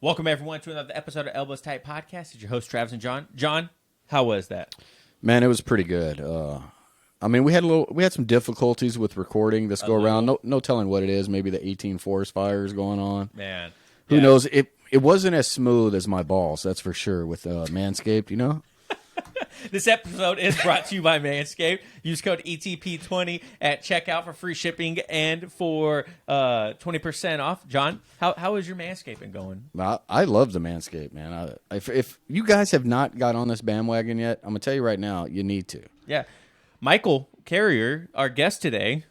Welcome everyone to another episode of Elbows Tight Podcast. It's your host Travis and John. John, how was that? Man, it was pretty good. I mean, we had some difficulties with recording this go around. No telling what it is. Maybe the 18 forest fires going on. Man, who knows? It wasn't as smooth as my balls. That's for sure. With Manscaped, you know. This episode is brought to you by Manscaped. Use code ETP20 at checkout for free shipping and for 20% off. John, how is your manscaping going? I love the Manscaped, man. If you guys have not got on this bandwagon yet, I'm gonna tell you right now, you need to. Yeah, Michael Currier, our guest today,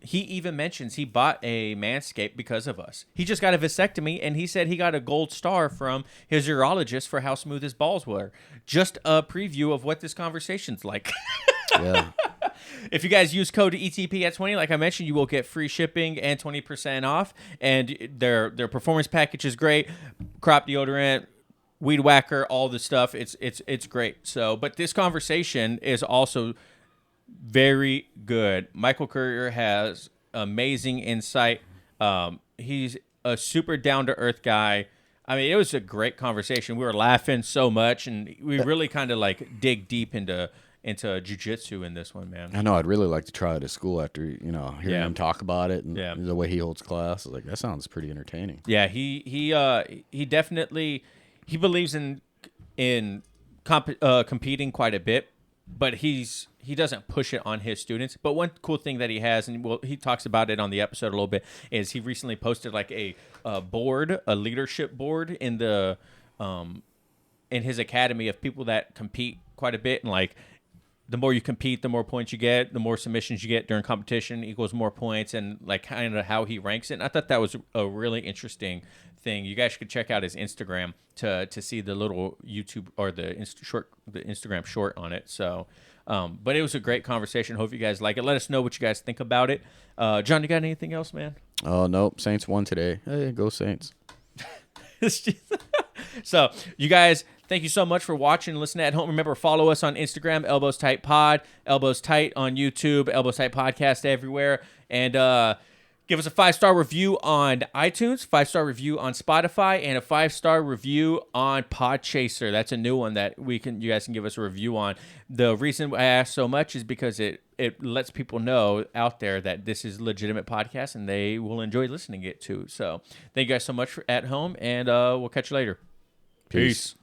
he even mentions he bought a Manscaped because of us. He just got a vasectomy, and he said he got a gold star from his urologist for how smooth his balls were. Just a preview of what this conversation's like. Yeah. If you guys use code ETP at 20, like I mentioned, you will get free shipping and 20% off. And their performance package is great. Crop deodorant, weed whacker, all the stuff. It's great. So, but this conversation is also very good. Michael Currier has amazing insight. He's a super down-to-earth guy. I mean, it was a great conversation. We were laughing so much, and we really kind of like dig deep into jiu-jitsu in this one, man. I know. I'd really like to try it at school after hearing him talk about it and the way he holds class. I was like, that sounds pretty entertaining. Yeah, he definitely believes in competing quite a bit, but he doesn't push it on his students. But one cool thing that he has, and he talks about it on the episode a little bit, is he recently posted like a leadership board in the in his academy of people that compete quite a bit, and like the more you compete, the more points you get, the more submissions you get during competition equals more points, and like kind of how he ranks it. And I thought that was a really interesting thing. You guys should check out his Instagram to see the little YouTube or the Instagram short on it. So, but it was a great conversation. Hope you guys like it. Let us know what you guys think about it. John, you got anything else, man? Oh, nope. Saints won today. Hey, go Saints. So, you guys, thank you so much for watching and listening at home. Remember, follow us on Instagram, Elbows Tight Pod, Elbows Tight on YouTube, Elbows Tight Podcast everywhere. And give us a 5-star review on iTunes, 5-star review on Spotify, and a 5-star review on Podchaser. That's a new one that you guys can give us a review on. The reason I ask so much is because it lets people know out there that this is a legitimate podcast and they will enjoy listening it too. So thank you guys so much for at home, and we'll catch you later. Peace.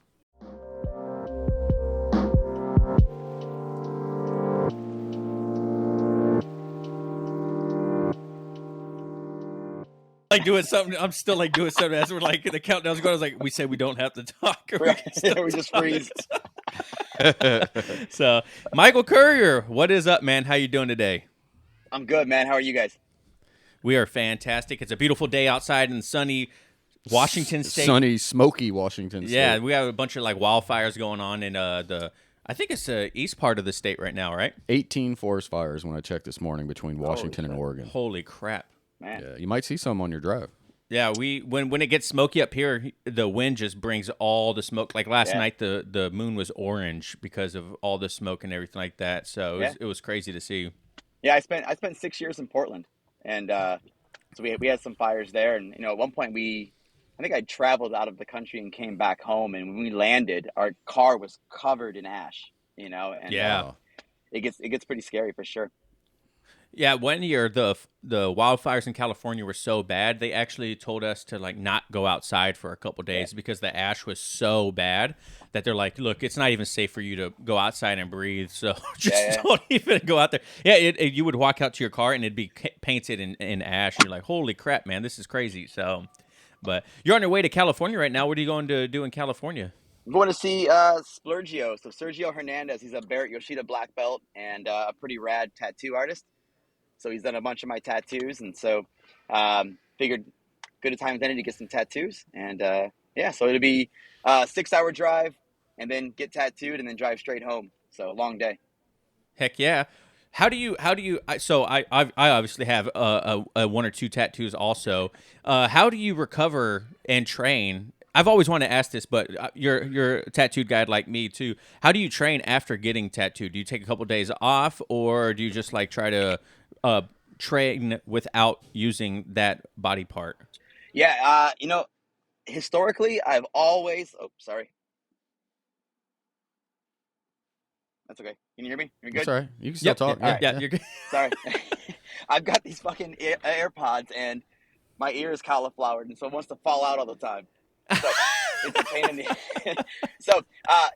I'm still like doing something as we're like the countdown's going. I was like, we said we don't have to talk. We just freeze. So, Michael Currier, what is up, man? How you doing today? I'm good, man. How are you guys? We are fantastic. It's a beautiful day outside in sunny Washington State. Sunny, smoky Washington State. Yeah, we have a bunch of like wildfires going on in I think it's the east part of the state right now, right? 18 forest fires when I checked this morning between Washington and Oregon. Holy crap. Man. Yeah, you might see some on your drive. Yeah, when it gets smoky up here, the wind just brings all the smoke. Like last night, the moon was orange because of all the smoke and everything like that. So it was crazy to see. Yeah, I spent 6 years in Portland, and so we had some fires there. And at one point I think I traveled out of the country and came back home, and when we landed, our car was covered in ash. And it gets pretty scary for sure. Yeah, one year the wildfires in California were so bad, they actually told us to like not go outside for a couple days because the ash was so bad that they're like, look, it's not even safe for you to go outside and breathe, so just don't even go out there. Yeah, you would walk out to your car and it'd be painted in ash. You're like, holy crap, man, this is crazy. So, but you're on your way to California right now. What are you going to do in California? I'm going to see Splurgio. So Sergio Hernandez, he's a Barrett Yoshida black belt and a pretty rad tattoo artist. So he's done a bunch of my tattoos, and so figured good a time as any to get some tattoos. And so it'll be a 6-hour drive, and then get tattooed, and then drive straight home. So long day. Heck yeah! How do you? So I obviously have a 1 or 2 tattoos also. How do you recover and train? I've always wanted to ask this, but you're a tattooed guy like me too. How do you train after getting tattooed? Do you take a couple of days off, or do you just like try to train without using that body part? Yeah, historically, I've always, oh, sorry. That's okay. Can you hear me? You're That's good? all right. You can still Yep. talk. All Yeah, right. Yeah, yeah. you're good. Sorry. I've got these fucking AirPods and my ear is cauliflowered, and so it wants to fall out all the time. So it's a pain in the. So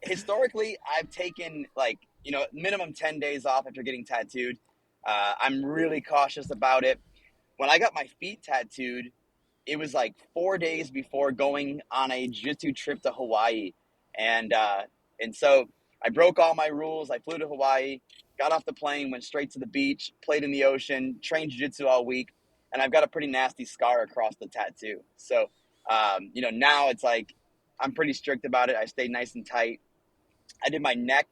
historically, I've taken like minimum 10 days off after getting tattooed. I'm really cautious about it. When I got my feet tattooed, it was like 4 days before going on a jiu-jitsu trip to Hawaii, and so I broke all my rules. I flew to Hawaii, got off the plane, went straight to the beach, played in the ocean, trained jiu-jitsu all week, and I've got a pretty nasty scar across the tattoo. So now it's like I'm pretty strict about it. I stayed nice and tight. I did my neck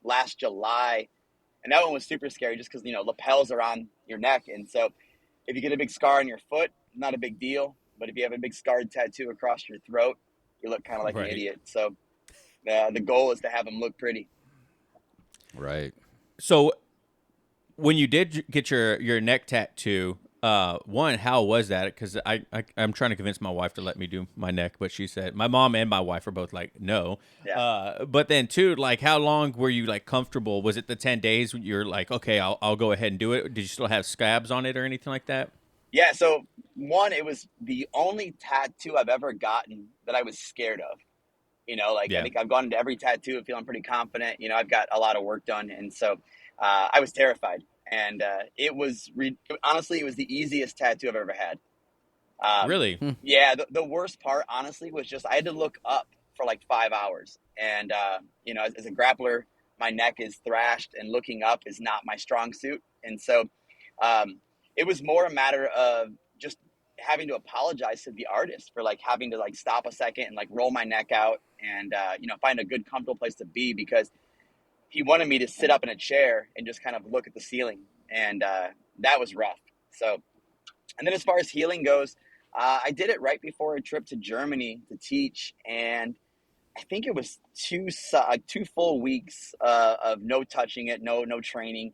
last July, and that one was super scary just because lapels are on your neck, and so if you get a big scar on your foot, not a big deal. But if you have a big scarred tattoo across your throat, you look kind of like an Right. idiot. So the goal is to have them look pretty. Right. So when you did get your neck tattoo, one, how was that? Because I'm trying to convince my wife to let me do my neck, but she said my mom and my wife are both like no. Yeah. But then two, like how long were you like comfortable? Was it the 10 days when you're like, okay, I'll go ahead and do it? Did you still have scabs on it or anything like that? Yeah. So one, it was the only tattoo I've ever gotten that I was scared of. I Yeah. think I've gone into every tattoo feeling pretty confident. I've got a lot of work done. And so I was terrified. And honestly, it was the easiest tattoo I've ever had. Really? Yeah, the worst part, honestly, was just I had to look up for like 5 hours. And, as a grappler, my neck is thrashed and looking up is not my strong suit. And so it was more a matter of just having to apologize to the artist for like having to like stop a second and like roll my neck out and, find a good, comfortable place to be because he wanted me to sit up in a chair and just kind of look at the ceiling. And that was rough. So, and then as far as healing goes, I did it right before a trip to Germany to teach, and I think it was two full weeks of no touching it, no training.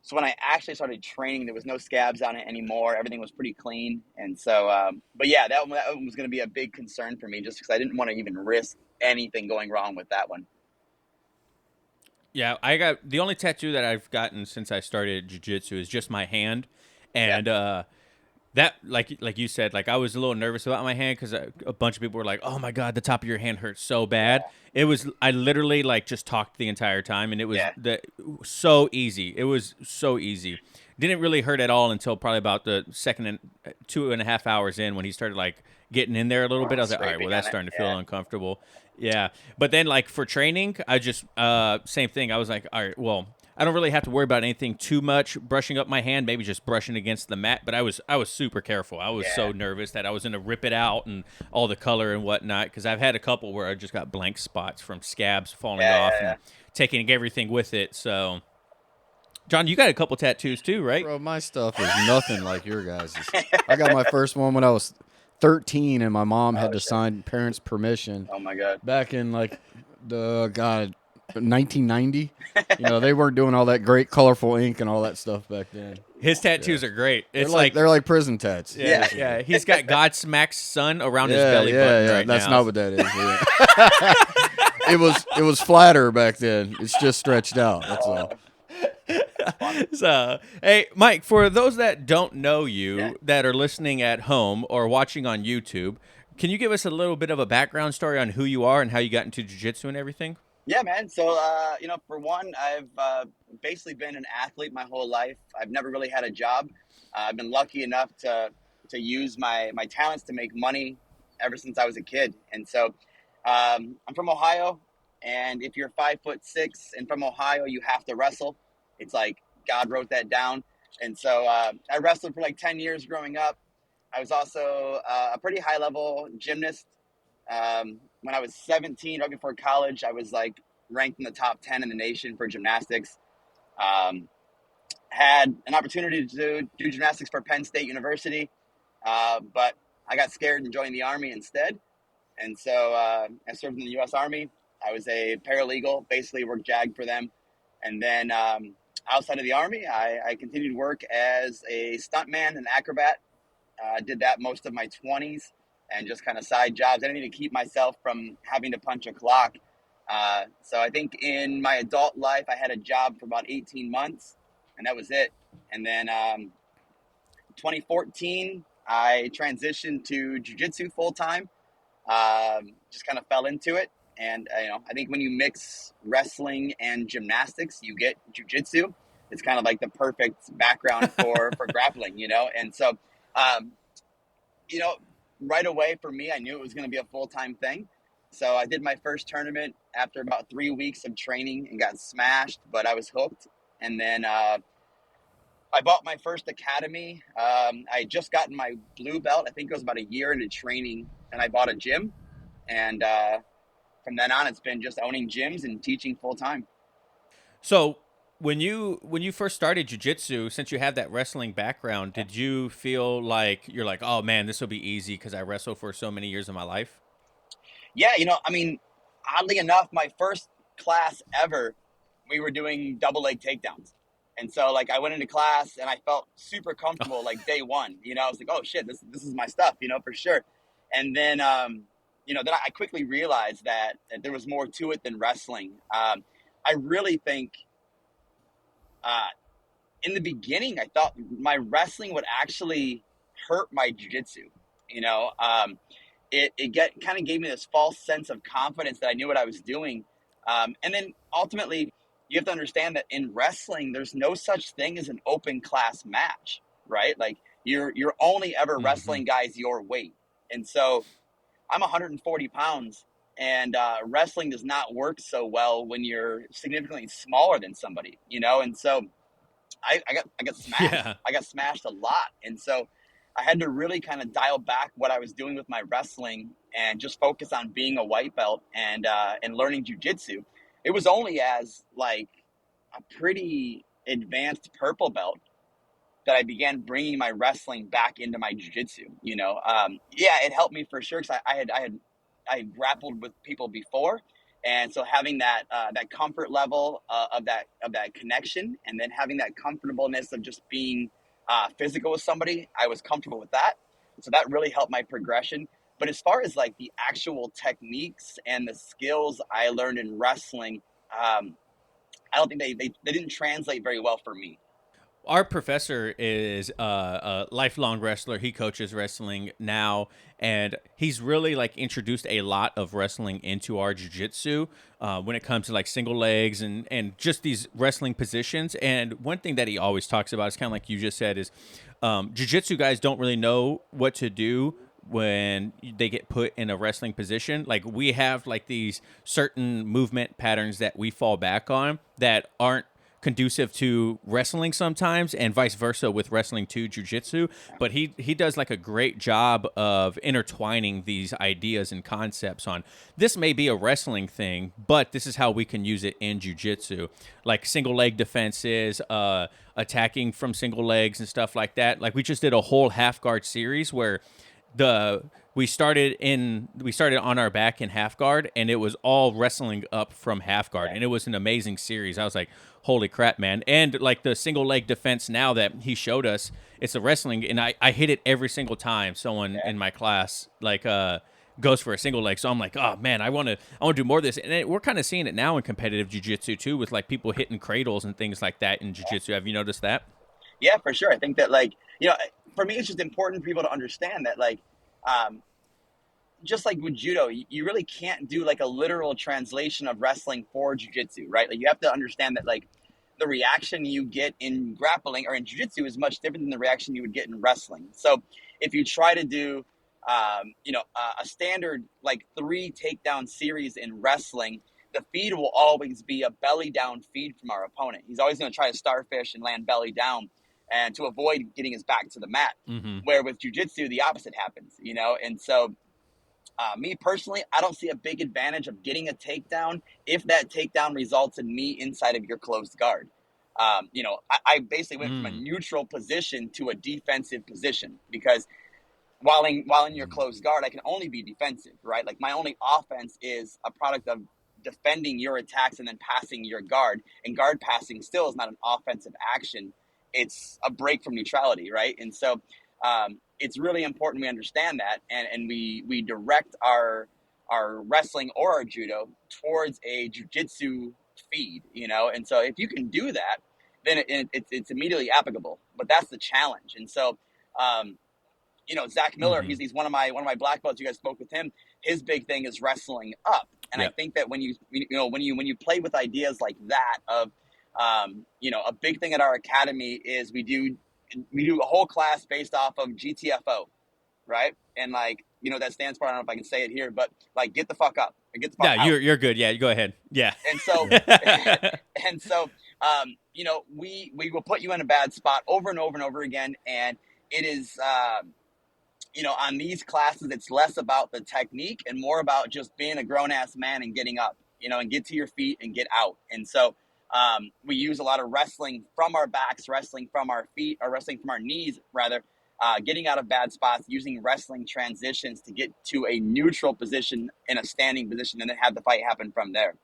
So when I actually started training, there was no scabs on it anymore. Everything was pretty clean, and so. But yeah, that one was going to be a big concern for me, just because I didn't want to even risk anything going wrong with that one. Yeah, I got the only tattoo that I've gotten since I started jiu-jitsu is just my hand, Yeah. and that like you said, like I was a little nervous about my hand because a bunch of people were like, "Oh my god, the top of your hand hurts so bad." I literally like just talked the entire time, and it was Yeah. so easy. It was so easy. Didn't really hurt at all until probably about the second and 2.5 hours in when he started like getting in there a little bit. I was like, all right, well Scraping that's on it. starting to feel Yeah. uncomfortable. Yeah, but then like for training, I just same thing. I was like, all right, well, I don't really have to worry about anything too much brushing up my hand, maybe just brushing against the mat. But I was super careful. I was so Yeah. nervous that I was gonna rip it out and all the color and whatnot. Because I've had a couple where I just got blank spots from scabs falling off Yeah. and taking everything with it. So, John, you got a couple tattoos too, right? Bro, my stuff is nothing like your guys'. I got my first one when I was 13, and my mom had to sign parents' permission Oh my god. back in like 1990. They weren't doing all that great colorful ink and all that stuff back then. His tattoos are great. It's They're like prison tats. yeah, yeah. He's got Godsmack's son around his belly button right That's now. not what that is. Yeah. it was flatter back then. It's just stretched out. That's all. So, hey, Mike, for those that don't know you, Yeah. that are listening at home or watching on YouTube, can you give us a little bit of a background story on who you are and how you got into jiu-jitsu and everything? Yeah, man. So, for one, I've basically been an athlete my whole life. I've never really had a job. I've been lucky enough to use my talents to make money ever since I was a kid. And so, I'm from Ohio, and if you're 5'6" and from Ohio, you have to wrestle. It's like God wrote that down. And so, I wrestled for like 10 years growing up. I was also a pretty high level gymnast. When I was 17, right before college, I was like ranked in the top 10 in the nation for gymnastics. Had an opportunity to do gymnastics for Penn State University, but I got scared and joined the Army instead. And so I served in the U.S. Army. I was a paralegal, basically worked JAG for them. And then outside of the Army, I continued to work as a stuntman and acrobat. Did that most of my 20s. and just kind of side jobs, anything to keep myself from having to punch a clock. So I think in my adult life, I had a job for about 18 months, and that was it. And then 2014, I transitioned to jiu-jitsu full time. Just kind of fell into it. And, I think when you mix wrestling and gymnastics, you get jiu-jitsu. It's kind of like the perfect background for grappling, And so, um, right away for me, I knew it was going to be a full-time thing. So I did my first tournament after about 3 weeks of training and got smashed, but I was hooked. And then I bought my first academy. I had just gotten my blue belt. I think it was about a year into training, and I bought a gym. And from then on, it's been just owning gyms and teaching full time. So when you first started jiu-jitsu, since you have that wrestling background, did you feel like you're like, oh man, this will be easy because I wrestled for so many years of my life? Yeah, oddly enough, my first class ever, we were doing double leg takedowns. And so like I went into class and I felt super comfortable like day one. I was like, oh shit, this is my stuff, for sure. And then then I quickly realized that there was more to it than wrestling. I really think in the beginning, I thought my wrestling would actually hurt my jiu-jitsu. It kind of gave me this false sense of confidence that I knew what I was doing. And then ultimately, you have to understand that in wrestling, there's no such thing as an open class match, right? Like you're only ever wrestling guys your weight. And so I'm 140 pounds, and wrestling does not work so well when you're significantly smaller than somebody, And so I got smashed. Yeah. I got smashed a lot, and so I had to really kind of dial back what I was doing with my wrestling and just focus on being a white belt and learning jiu-jitsu. It was only as like a pretty advanced purple belt that I began bringing my wrestling back into my jiu-jitsu. It helped me for sure because I had grappled with people before, and so having that comfort level of that connection, and then having that comfortableness of just being physical with somebody, I was comfortable with that. So that really helped my progression. But as far as like the actual techniques and the skills I learned in wrestling, I don't think they didn't translate very well for me. Our professor is a lifelong wrestler. He coaches wrestling now, and he's really like introduced a lot of wrestling into our jiu-jitsu when it comes to like single legs and just these wrestling positions. And one thing that he always talks about is kind of like you just said is jiu-jitsu guys don't really know what to do when they get put in a wrestling position. Like we have like these certain movement patterns that we fall back on that aren't conducive to wrestling sometimes, and vice versa with wrestling to jiu-jitsu. But he does like a great job of intertwining these ideas and concepts on this may be a wrestling thing, but this is how we can use it in jiu-jitsu, like single leg defenses, attacking from single legs and stuff like that. Like we just did a whole half guard series where we started on our back in half guard, and it was all wrestling up from half guard, and it was an amazing series. I was like, holy crap, man. And like the single leg defense now that he showed us, it's a wrestling, and I hit it every single time someone in my class like goes for a single leg. So I'm like, oh man, I want to do more of this. And we're kind of seeing it now in competitive jiu-jitsu too, with like people hitting cradles and things like that in jiu-jitsu. Have you noticed that? Yeah, for sure. I think that for me, it's just important for people to understand that just like with judo, you really can't do like a literal translation of wrestling for jiu-jitsu, right? Like you have to understand that like the reaction you get in grappling or in jiu-jitsu is much different than the reaction you would get in wrestling. So if you try to do, a standard like 3 takedown series in wrestling, the feed will always be a belly down feed from our opponent. He's always going to try to starfish and land belly down and to avoid getting his back to the mat. Where with jiu-jitsu, the opposite happens, And so me personally, I don't see a big advantage of getting a takedown if that takedown results in me inside of your closed guard. I basically went from a neutral position to a defensive position because while in your closed guard, I can only be defensive, right? Like my only offense is a product of defending your attacks and then passing your guard. And guard passing still is not an offensive action. It's a break from neutrality, right? And so it's really important we understand that, and we direct our wrestling or our judo towards a jiu-jitsu feed, and so if you can do that, then it's immediately applicable. But that's the challenge. And so Zach Miller, Mm-hmm. he's one of my black belts. You guys spoke with him. His big thing is wrestling up, and I Yep. think that when you play with ideas like that of a big thing at our academy is we do a whole class based off of GTFO, right? And that stands for, I don't know if I can say it here, but like get the fuck up or get the fuck Yeah, out. you're good. Yeah, go ahead. Yeah. And so and so we will put you in a bad spot over and over and over again, and it is on these classes, it's less about the technique and more about just being a grown-ass man and getting up, and get to your feet and get out. And so we use a lot of wrestling from our backs, wrestling from our feet, or wrestling from our knees, rather, getting out of bad spots, using wrestling transitions to get to a neutral position in a standing position, and then have the fight happen from there.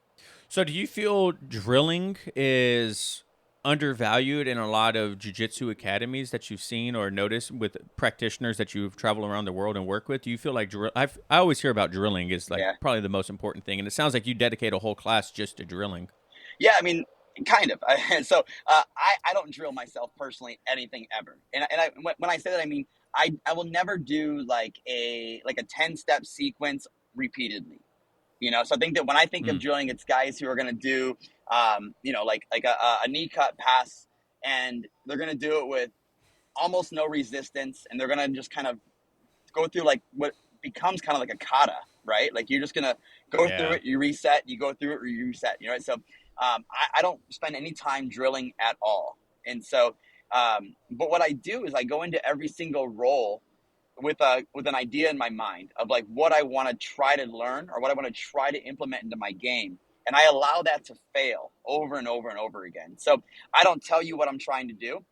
So do you feel drilling is undervalued in a lot of jiu-jitsu academies that you've seen or noticed with practitioners that you've traveled around the world and work with? Do you feel like I always hear about drilling is like Yeah. probably the most important thing, and it sounds like you dedicate a whole class just to drilling. Yeah, I mean, kind of. So I don't drill myself personally anything ever. And when I say that, I mean I will never do like a 10-step sequence repeatedly. So I think that when I think of drilling, it's guys who are going to do like a knee cut pass, and they're going to do it with almost no resistance, and they're going to just kind of go through like what becomes kind of like a kata, right? Like you're just going to go through it, you reset, you go through it, or you reset, right? So I don't spend any time drilling at all. And so, but what I do is I go into every single role with an idea in my mind of like what I want to try to learn or what I want to try to implement into my game. And I allow that to fail over and over and over again. So I don't tell you what I'm trying to do.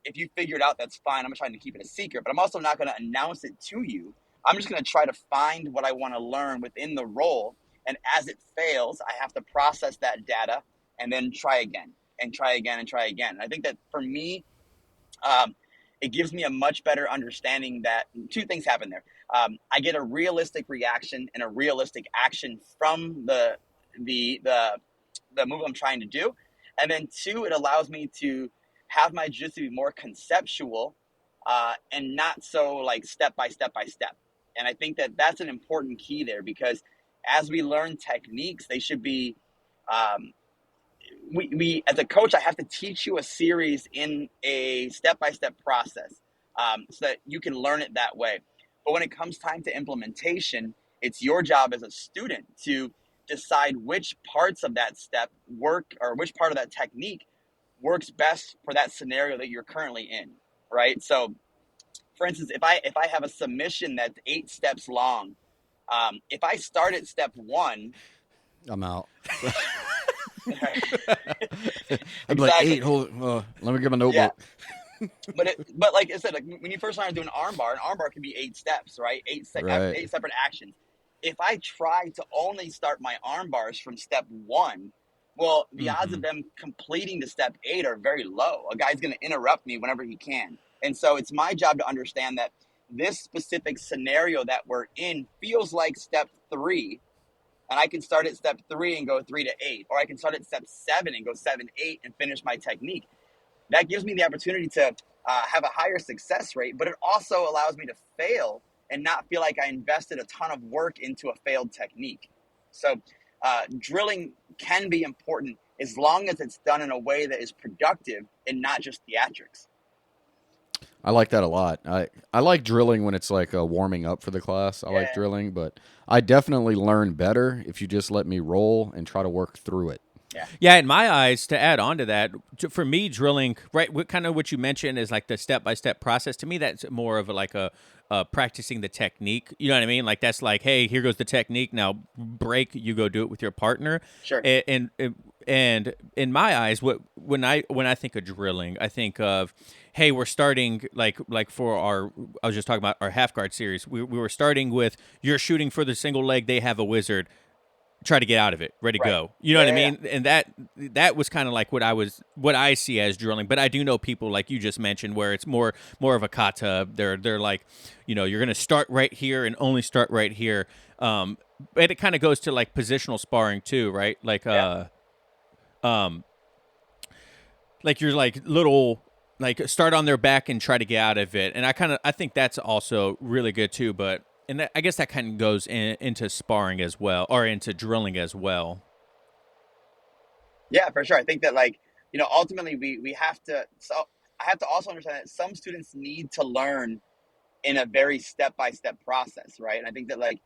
If you figure it out, that's fine. I'm trying to keep it a secret, but I'm also not going to announce it to you. I'm just going to try to find what I want to learn within the role. And as it fails, I have to process that data and then try again and try again and try again. And I think that for me, it gives me a much better understanding that two things happen there. I get a realistic reaction and a realistic action from the move I'm trying to do. And then two, it allows me to have my jiu-jitsu be more conceptual and not so like step by step by step. And I think that that's an important key there, because as we learn techniques, they should be we as a coach, I have to teach you a series in a step-by-step process so that you can learn it that way. But when it comes time to implementation, it's your job as a student to decide which parts of that step work, or which part of that technique works best for that scenario that you're currently in, right? So for instance, if I have a submission that's 8 steps long, if I start at step 1, I'm out. I'd be like, Exactly. 8, let me get my notebook. Yeah. But like I said, like when you first learn to do an armbar can be 8 steps, right? 8 separate actions. If I try to only start my arm bars from step 1, well, the odds of them completing to step 8 are very low. A guy's going to interrupt me whenever he can. And so it's my job to understand that this specific scenario that we're in feels like step 3, and I can start at step 3 and go 3 to 8, or I can start at step 7 and go 7, 8 and finish my technique. That gives me the opportunity to have a higher success rate, but it also allows me to fail and not feel like I invested a ton of work into a failed technique. So drilling can be important as long as it's done in a way that is productive and not just theatrics. I like that a lot. I like drilling when it's like a warming up for the class. I like drilling, but I definitely learn better if you just let me roll and try to work through it. Yeah, in my eyes, to add on to that, for me, drilling, right, kind of what you mentioned is like the step-by-step process. To me, that's more of like a practicing the technique. You know what I mean? Like that's like, hey, here goes the technique. Now break, you go do it with your partner. Sure. And in my eyes, when I think of drilling, I think of, hey, we're starting like for I was just talking about our half guard series. We were starting with, you're shooting for the single leg, they have a wizard. try to get out of it, ready to Right. go. You know what I Yeah. mean? And that was kind of like what I see as drilling. But I do know people like you just mentioned where it's more of a kata. They're like, you're gonna start right here and only start right here. But it kind of goes to like positional sparring too, right? Um, like you're like little like start on their back and try to get out of it. And I think that's also really good too. But I guess that kind of goes into sparring as well, or into drilling as well. Yeah, for sure. I think that ultimately we have to, so I have to also understand that some students need to learn in a very step-by-step process, right? And I think that like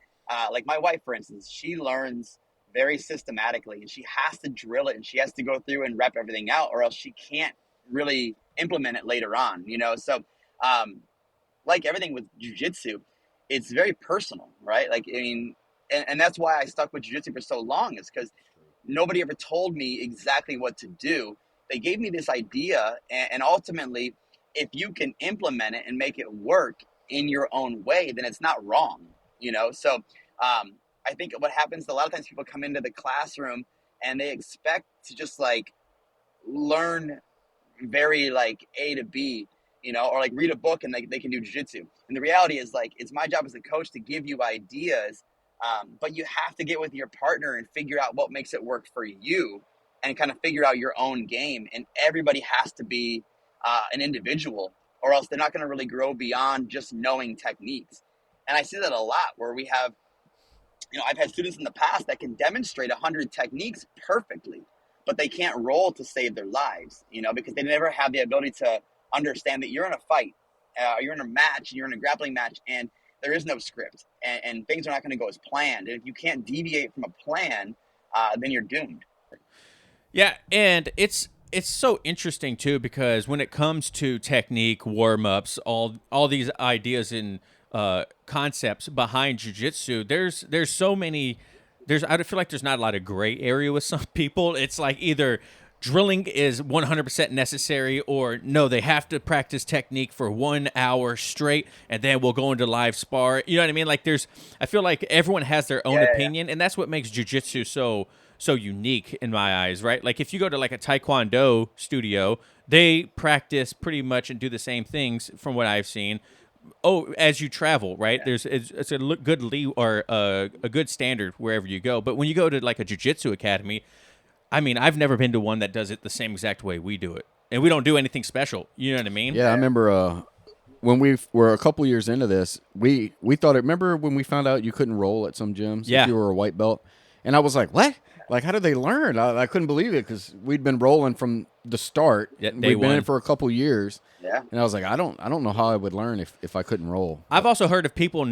my wife, for instance, she learns very systematically and she has to drill it and she has to go through and rep everything out or else she can't really implement it later on, So like everything with jujitsu, it's very personal, right? Like, I mean, and that's why I stuck with jujitsu for so long is because nobody ever told me exactly what to do. They gave me this idea, and ultimately, if you can implement it and make it work in your own way, then it's not wrong, So I think what happens a lot of times, people come into the classroom and they expect to just like learn very like A to B, or like read a book and they can do jujitsu. And the reality is like, it's my job as a coach to give you ideas, but you have to get with your partner and figure out what makes it work for you and kind of figure out your own game. And everybody has to be an individual or else they're not going to really grow beyond just knowing techniques. And I see that a lot where we have, I've had students in the past that can demonstrate 100 techniques perfectly, but they can't roll to save their lives, because they never have the ability to understand that you're in a fight, you're in a match, you're in a grappling match, and there is no script, and things are not going to go as planned. And if you can't deviate from a plan, then you're doomed. Yeah, and it's so interesting too because when it comes to technique, warm ups, all these ideas and concepts behind jujitsu, there's so many. I feel like there's not a lot of gray area with some people. It's like either drilling is 100% necessary or no, they have to practice technique for 1 hour straight and then we'll go into live spar. You know what I mean? Like I feel like everyone has their own opinion, and that's what makes jujitsu so unique in my eyes, right? Like if you go to like a taekwondo studio, they practice pretty much and do the same things from what I've seen. Oh, as you travel, right? It's a good or a good standard wherever you go. But when you go to like a jiu-jitsu academy, I mean, I've never been to one that does it the same exact way we do it, and we don't do anything special. You know what I mean? Yeah, I remember when we were a couple years into this, we thought. Remember when we found out you couldn't roll at some gyms if you were a white belt, and I was like, what? Like, how did they learn? I couldn't believe it because we'd been rolling from the start. We'd been in it for a couple years. Yeah. And I was like, I don't know how I would learn if I couldn't roll. I've also heard of people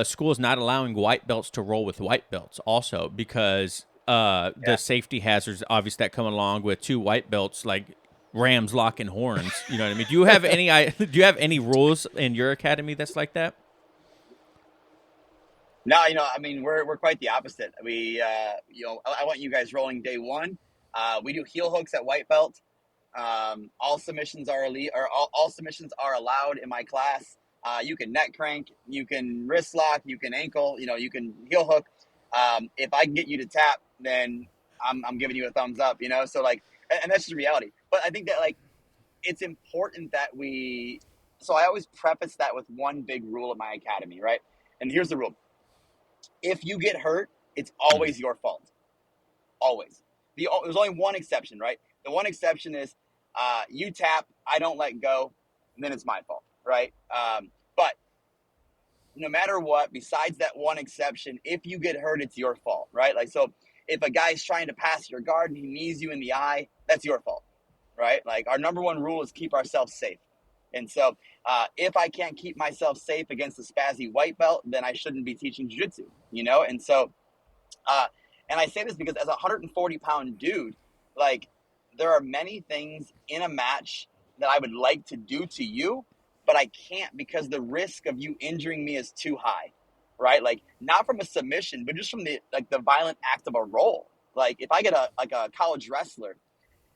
schools not allowing white belts to roll with white belts also because the safety hazards obviously that come along with two white belts like rams locking horns. You know what I mean? Do you have any rules in your academy that's like that? No, I mean, we're quite the opposite. We, I want you guys rolling day one. We do heel hooks at white belt. All submissions are elite, or all submissions are allowed in my class. You can neck crank, you can wrist lock, you can ankle, you can heel hook. If I can get you to tap, then I'm giving you a thumbs up, So like, and that's just reality. But I think that like, it's important that so I always preface that with one big rule at my academy, right? And here's the rule. If you get hurt, it's always your fault. Always. There's only one exception, right? The one exception is you tap, I don't let go, and then it's my fault, right? But no matter what, besides that one exception, if you get hurt, it's your fault, right? Like, so if a guy's trying to pass your guard and he knees you in the eye, that's your fault, right? Like, our number one rule is keep ourselves safe. And so if I can't keep myself safe against the spazzy white belt, then I shouldn't be teaching jiu-jitsu, And so, and I say this because as a 140-pound dude, like, there are many things in a match that I would like to do to you, but I can't because the risk of you injuring me is too high, right? Like, not from a submission, but just from the violent act of a roll. Like, if I get a college wrestler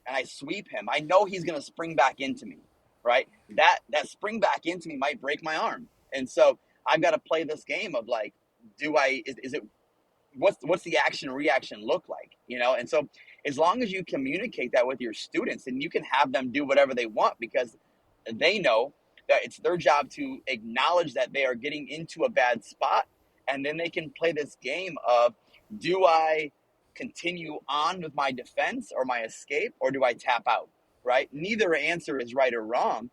and I sweep him, I know he's going to spring back into me, right? That spring back into me might break my arm. And so I've got to play this game of like, is it what's the action reaction look like, you know? And so as long as you communicate that with your students, and you can have them do whatever they want, because they know that it's their job to acknowledge that they are getting into a bad spot, and then they can play this game of, do I continue on with my defense or my escape, or do I tap out, right? Neither answer is right or wrong.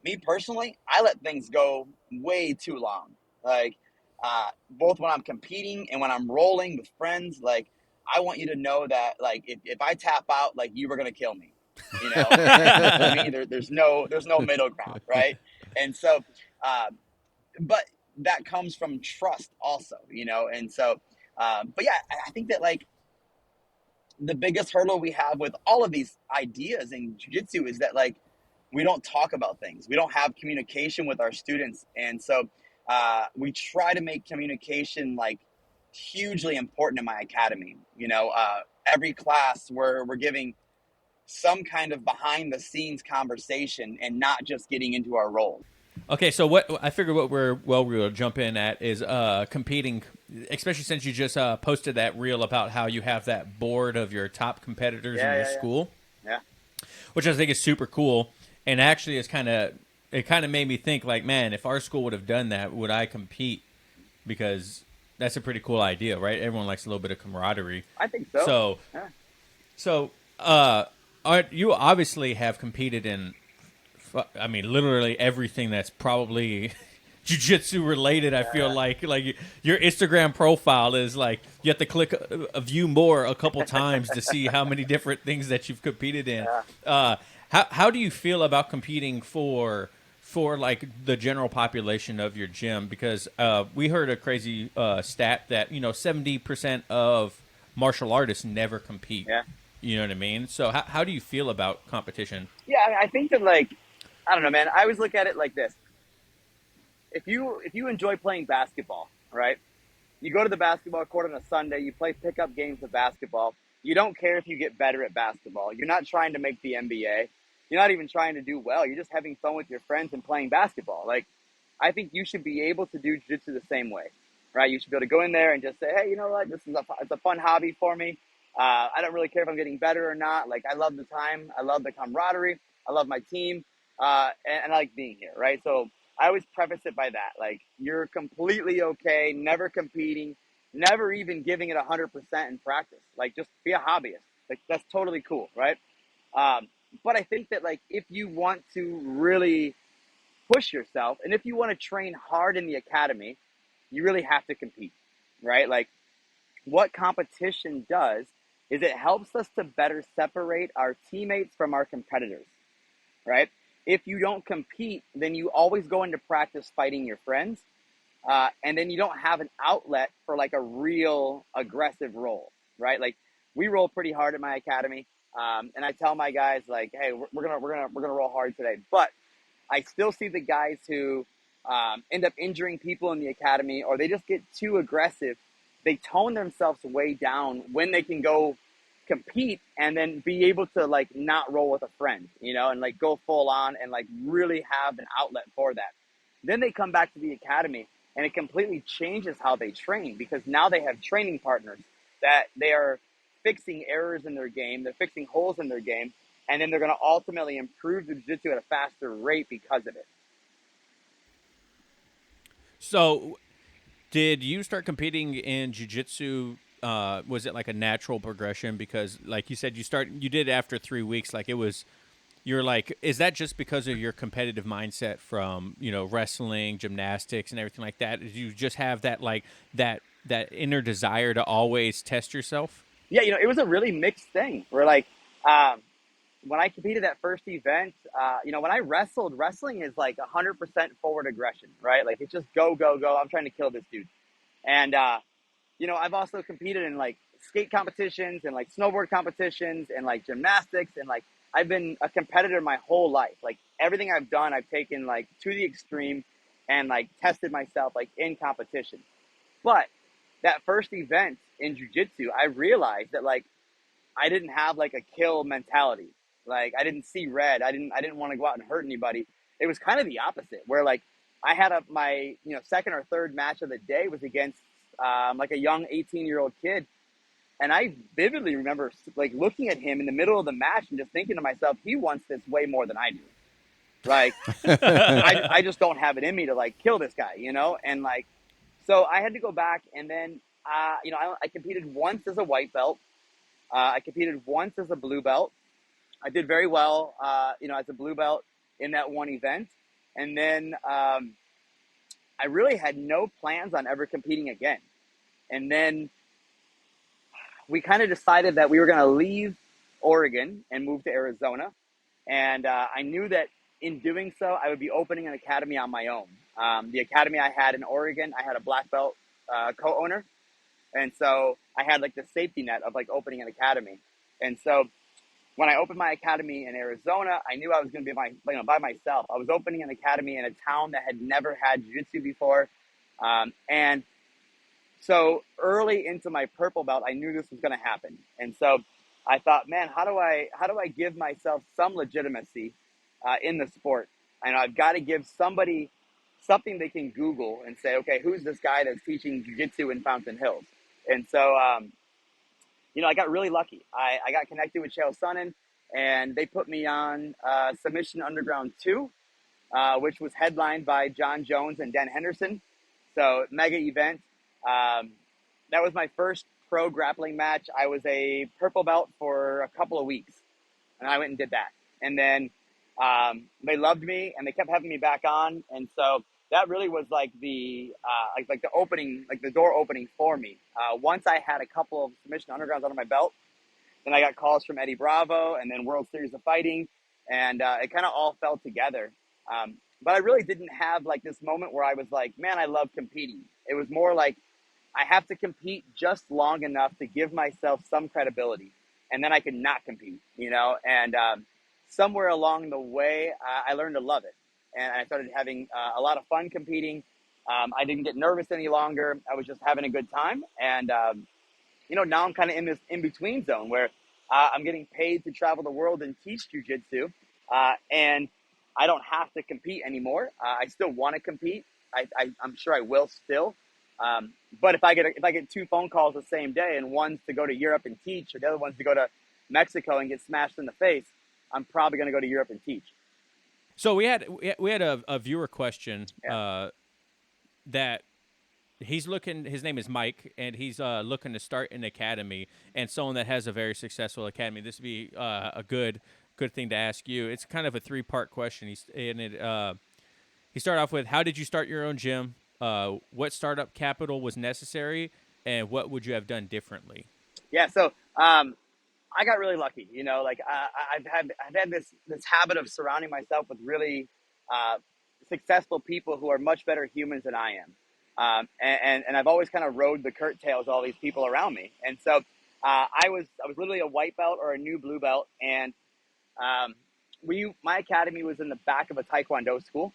Me personally, I let things go way too long. Like, both when I'm competing and when I'm rolling with friends, like, I want you to know that, like, if I tap out, like, you were going to kill me, you know? And for me, there's no middle ground, right? And so, but that comes from trust also, you know? And so, but yeah, I think that, like, the biggest hurdle we have with all of these ideas in jiu-jitsu is that, like, we don't talk about things. We don't have communication with our students. And so we try to make communication, like, hugely important in my academy. You know, every class we're giving some kind of behind the scenes conversation, and not just getting into our roles. Okay, so what I figured we'll jump in at is competing, especially since you just posted that reel about how you have that board of your top competitors in your school. Yeah. Which I think is super cool. And actually, it kind of made me think, like, man, if our school would have done that, would I compete? Because that's a pretty cool idea, right? Everyone likes a little bit of camaraderie. I think so. You obviously have competed in, I mean, literally everything that's probably jiu-jitsu related. I feel like your Instagram profile is like, you have to click a view more a couple times to see how many different things that you've competed in. How do you feel about competing for like the general population of your gym? Because we heard a crazy stat that 70% of martial artists never compete. Yeah. You know what I mean? So how do you feel about competition? Yeah, I think that, like, I don't know, man. I always look at it like this: if you enjoy playing basketball, right? You go to the basketball court on a Sunday. You play pickup games of basketball. You don't care if you get better at basketball. You're not trying to make the NBA. You're not even trying to do well. You're just having fun with your friends and playing basketball. Like, I think you should be able to do jiu-jitsu the same way, right? You should be able to go in there and just say, hey, you know what? It's a fun hobby for me. I don't really care if I'm getting better or not. Like, I love the time. I love the camaraderie. I love my team. And I like being here, right? So I always preface it by that. Like, you're completely okay, never competing, never even giving it 100% in practice. Like, just be a hobbyist. Like, that's totally cool, right? But I think that, like, if you want to really push yourself, and if you want to train hard in the academy, you really have to compete, right? Like, what competition does is it helps us to better separate our teammates from our competitors, right? If you don't compete, then you always go into practice fighting your friends, and then you don't have an outlet for, like, a real aggressive roll, right? Like, we roll pretty hard at my academy. And I tell my guys, like, hey, we're gonna roll hard today. But I still see the guys who end up injuring people in the academy, or they just get too aggressive. They tone themselves way down when they can go compete and then be able to, like, not roll with a friend, and, like, go full on and, like, really have an outlet for that. Then they come back to the academy, and it completely changes how they train, because now they have training partners that they are fixing errors in their game, they're fixing holes in their game, and then they're going to ultimately improve the jiu-jitsu at a faster rate because of it. So, did you start competing in jiu-jitsu? Was it like a natural progression? Because, like you said, you did it after 3 weeks. Like, you're like, is that just because of your competitive mindset from, wrestling, gymnastics, and everything like that? Did you just have that, like, that inner desire to always test yourself? Yeah, it was a really mixed thing. Where, like, when I competed at first event, when I wrestling is like 100% forward aggression, right? Like, it's just go, go, go. I'm trying to kill this dude. And, I've also competed in, like, skate competitions and, like, snowboard competitions and, like, gymnastics. And, like, I've been a competitor my whole life. Like, everything I've done, I've taken, like, to the extreme and, like, tested myself, like, in competition. But that first event in jiu-jitsu, I realized that, like, I didn't have, like, a kill mentality. Like, I didn't see red. I didn't want to go out and hurt anybody. It was kind of the opposite, where, like, I had my second or third match of the day was against like a young 18-year-old kid. And I vividly remember like looking at him in the middle of the match and just thinking to myself, he wants this way more than I do. Like, I just don't have it in me to like kill this guy, you know? And like, so I had to go back, and then, you know, I competed once as a white belt. I competed once as a blue belt. I did very well, you know, as a blue belt in that one event. And then I really had no plans on ever competing again. And then we kind of decided that we were going to leave Oregon and move to Arizona. And I knew that in doing so, I would be opening an academy on my own. The academy I had in Oregon, I had a black belt co-owner. And so I had like the safety net of like opening an academy. And so when I opened my academy in Arizona, I knew I was going to be by myself. I was opening an academy in a town that had never had jiu-jitsu before. And so early into my purple belt, I knew this was going to happen. And so I thought, man, how do I give myself some legitimacy in the sport? And I've got to give somebody something they can Google and say, okay, who's this guy that's teaching jiu-jitsu in Fountain Hills? And so, you know, I got really lucky. I got connected with Chael Sonnen, and they put me on Submission Underground 2, which was headlined by John Jones and Dan Henderson. So mega event. That was my first pro grappling match. I was a purple belt for a couple of weeks, and I went and did that. And then they loved me, and they kept having me back on. And so that really was like the like the opening, like the door opening for me. Once I had a couple of Submission Undergrounds under my belt, then I got calls from Eddie Bravo, and then World Series of Fighting, and it kind of all fell together. But I really didn't have like this moment where I was like, man, I love competing. It was more like I have to compete just long enough to give myself some credibility, and then I can not compete, you know? And somewhere along the way, I learned to love it. And I started having a lot of fun competing. I didn't get nervous any longer. I was just having a good time. And, you know, now I'm kind of in this in-between zone where I'm getting paid to travel the world and teach jiu-jitsu. And I don't have to compete anymore. I still want to compete. I'm sure I will still. But if I get two phone calls the same day, and one's to go to Europe and teach, or the other one's to go to Mexico and get smashed in the face, I'm probably going to go to Europe and teach. So we had a viewer question that he's looking. His name is Mike, and he's looking to start an academy, and someone that has a very successful academy. This would be a good thing to ask you. It's kind of a 3-part question. He started off with, how did you start your own gym? What startup capital was necessary, and what would you have done differently? Yeah, so I got really lucky. You know, like I've had this habit of surrounding myself with really successful people who are much better humans than I am, and I've always kind of rode the curtails of all these people around me. And so I was literally a white belt or a new blue belt, and my academy was in the back of a Taekwondo school.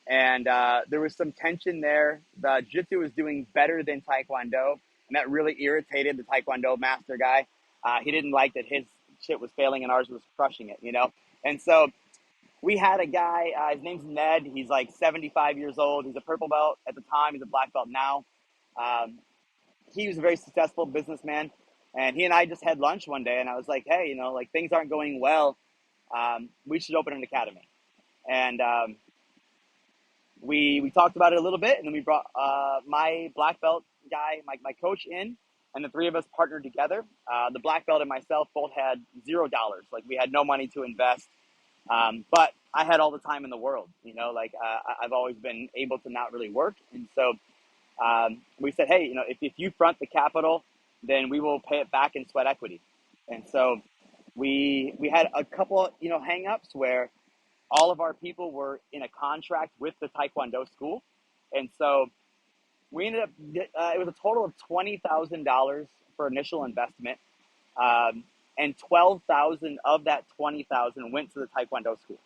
And there was some tension there. The jiu-jitsu was doing better than Taekwondo, and that really irritated the Taekwondo master guy. He didn't like that his shit was failing and ours was crushing it, you know? And so we had a guy, his name's Ned. He's like 75 years old. He's a purple belt at the time. He's a black belt now. He was a very successful businessman. And he and I just had lunch one day, and I was like, hey, you know, like things aren't going well. We should open an academy. And we talked about it a little bit, and then we brought my black belt guy, my coach in, and the three of us partnered together. The black belt and myself both had $0. Like we had no money to invest, but I had all the time in the world. You know, like I've always been able to not really work, and so we said, hey, you know, if you front the capital, then we will pay it back in sweat equity. And so we had a couple, you know, hang-ups where all of our people were in a contract with the Taekwondo school. And so we ended up, it was a total of $20,000 for initial investment. And 12,000 of that 20,000 went to the Taekwondo school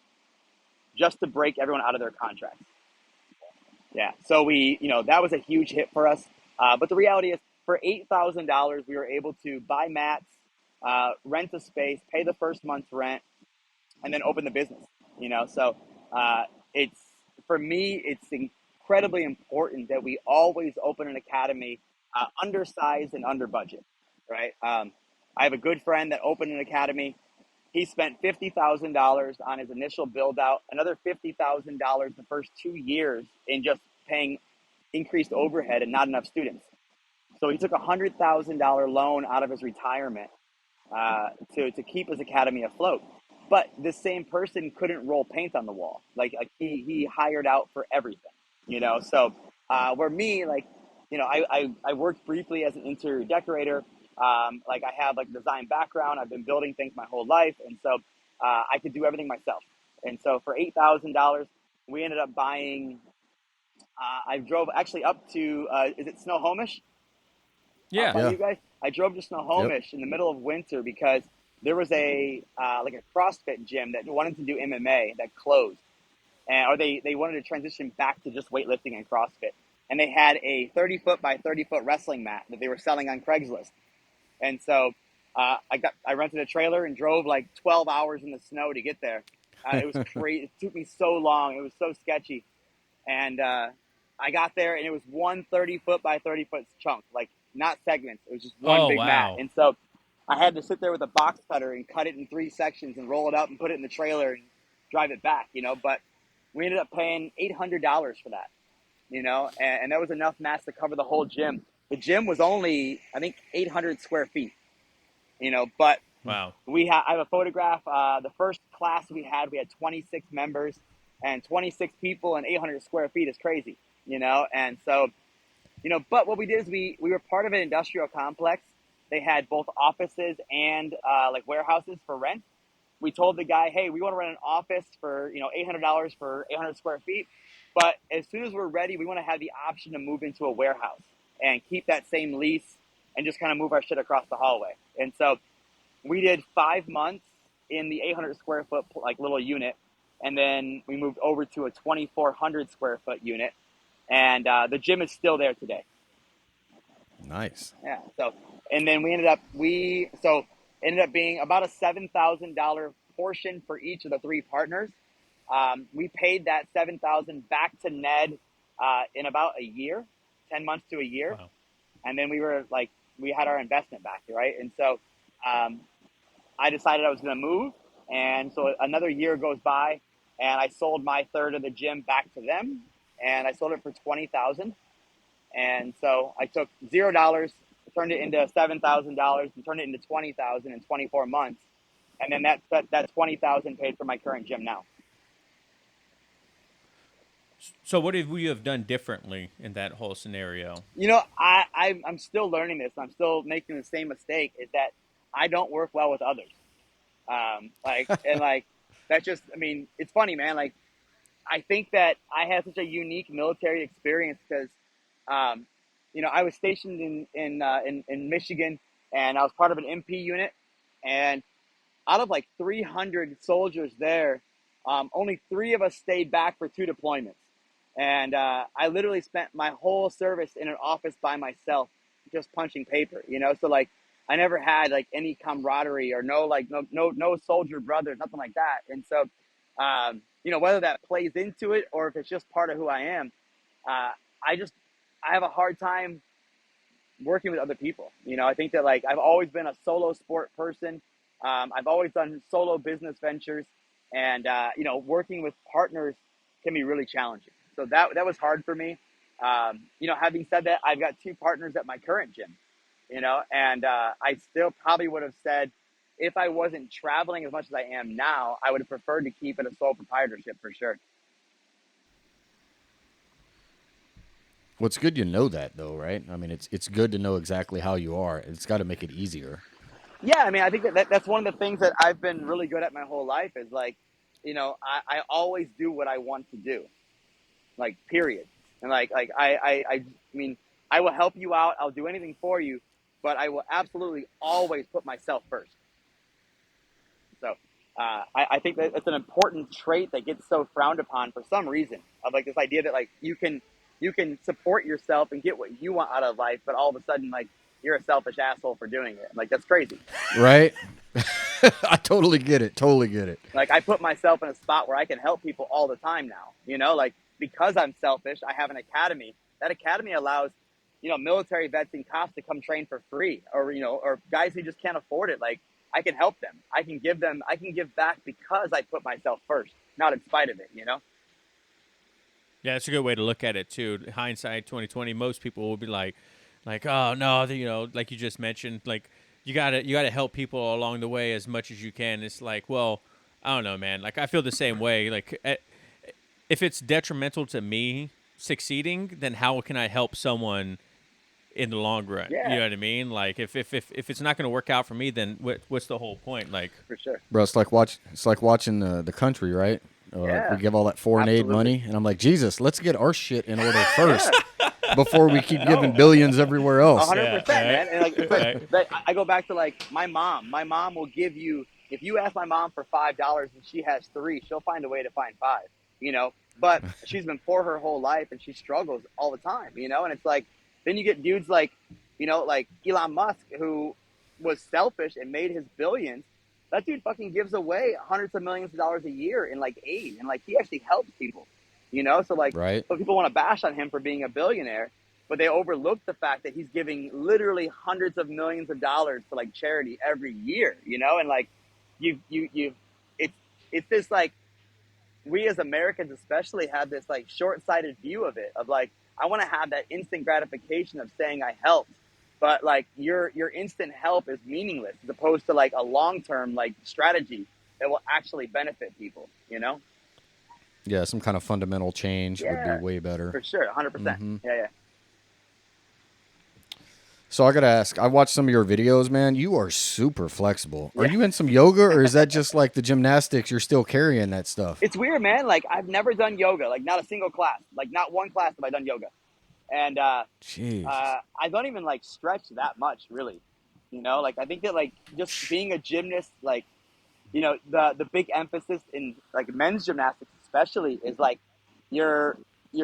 just to break everyone out of their contracts. Yeah. So you know, that was a huge hit for us. But the reality is for $8,000, we were able to buy mats, rent a space, pay the first month's rent, and then open the business. You know, so for me, it's incredibly important that we always open an academy undersized and under budget, right? I have a good friend that opened an academy. He spent $50,000 on his initial build out, another $50,000 the first 2 years in just paying increased overhead and not enough students. So he took a $100,000 loan out of his retirement to keep his academy afloat. But this same person couldn't roll paint on the wall. Like he hired out for everything, So where me, I worked briefly as an interior decorator. I have design background. I've been building things my whole life. And so I could do everything myself. And so for $8,000, we ended up buying, I drove actually up to, is it Snohomish? Yeah. You guys, I drove to Snohomish in the middle of winter because there was a CrossFit gym that wanted to do MMA that closed, or they wanted to transition back to just weightlifting and CrossFit, and they had a 30-foot by 30-foot wrestling mat that they were selling on Craigslist, and so I rented a trailer and drove 12 hours in the snow to get there. It was crazy. It took me so long. It was so sketchy, and I got there and it was one 30-foot by 30-foot chunk, not segments. It was just one big mat. And so I had to sit there with a box cutter and cut it in 3 sections and roll it up and put it in the trailer and drive it back, but we ended up paying $800 for that, and that was enough mass to cover the whole gym. The gym was only, I think, 800 square feet, but wow. I have a photograph. The first class we had 26 members, and 26 people and 800 square feet is crazy, and so, but what we did is we were part of an industrial complex. They had both offices and warehouses for rent. We told the guy, hey, we want to rent an office for, $800 for 800 square feet. But as soon as we're ready, we want to have the option to move into a warehouse and keep that same lease and just kind of move our shit across the hallway. And so we did 5 months in the 800 square foot, little unit. And then we moved over to a 2,400 square foot unit. And the gym is still there today. Nice. Yeah. So, and then we ended up being about a $7,000 portion for each of the 3 partners. We paid that $7,000 back to Ned in about a year, 10 months to a year. Wow. And then we had our investment back, right? And so I decided I was going to move. And so another year goes by and I sold my third of the gym back to them. And I sold it for $20,000. And so I took $0, turned it into $7,000, and turned it into $20,000 in 24 months. And then that $20,000 paid for my current gym now. So what would you have done differently in that whole scenario? I'm still learning this. I'm still making the same mistake, is that I don't work well with others. That's just, it's funny, man. I think that I had such a unique military experience because, I was stationed in Michigan, and I was part of an MP unit. And out of 300 soldiers there, only 3 of us stayed back for 2 deployments. And I literally spent my whole service in an office by myself, just punching paper. So I never had any camaraderie or no soldier brothers, nothing like that. And so, whether that plays into it or if it's just part of who I am, I have a hard time working with other people. I think that I've always been a solo sport person. I've always done solo business ventures, and working with partners can be really challenging. So that was hard for me. Having said that, I've got 2 partners at my current gym, and I still probably would have said, if I wasn't traveling as much as I am now, I would have preferred to keep it a sole proprietorship for sure. Well, it's good you know that, though, right? It's good to know exactly how you are. It's got to make it easier. Yeah, I think that's one of the things that I've been really good at my whole life is I always do what I want to do, period. And I will help you out. I'll do anything for you, but I will absolutely always put myself first. So I think that it's an important trait that gets so frowned upon for some reason, of this idea that you can support yourself and get what you want out of life, but all of a sudden you're a selfish asshole for doing it. That's crazy. Right? I totally get it. I put myself in a spot where I can help people all the time now, because I'm selfish. I have an academy. That academy allows, military vets and cops to come train for free, or, or guys who just can't afford it. Like, I can help them. I can give back because I put myself first, not in spite of it, Yeah, that's a good way to look at it too. Hindsight 2020, most people will be like, oh no, like you just mentioned, like you gotta help people along the way as much as you can. It's like, well, I don't know, man. Like I feel the same way. Like if it's detrimental to me succeeding, then how can I help someone in the long run? Yeah. You know what I mean? Like if it's not going to work out for me, then what's the whole point? Like for sure, bro. It's like watching the country, right? Yeah. We give all that foreign aid money, and I'm like, Jesus, let's get our shit in order first before we keep giving billions everywhere else. 100%, man. And but I go back to like my mom. My mom will give you, if you ask my mom for $5 and she has 3, she'll find a way to find 5. But she's been poor her whole life and she struggles all the time. And it's like, then you get dudes like, like Elon Musk, who was selfish and made his billions. That dude fucking gives away hundreds of millions of dollars a year in like aid, and like he actually helps people, So like, So people want to bash on him for being a billionaire, but they overlook the fact that he's giving literally hundreds of millions of dollars to like charity every year, And like, it's this like, we as Americans especially have this like short-sighted view of it, of like, I want to have that instant gratification of saying I helped. But like your instant help is meaningless as opposed to like a long-term like strategy that will actually benefit people, Yeah, some kind of fundamental change would be way better. For sure, 100%. Mm-hmm. Yeah. So I got to ask, I watched some of your videos, man. You are super flexible. Are you in some yoga, or is that just like the gymnastics, you're still carrying that stuff? It's weird, man. Like I've never done yoga, like not a single class, like not one class have I done yoga. And I don't even like stretch that much, really. Like I think that like just being a gymnast, like, the big emphasis in like men's gymnastics especially is like your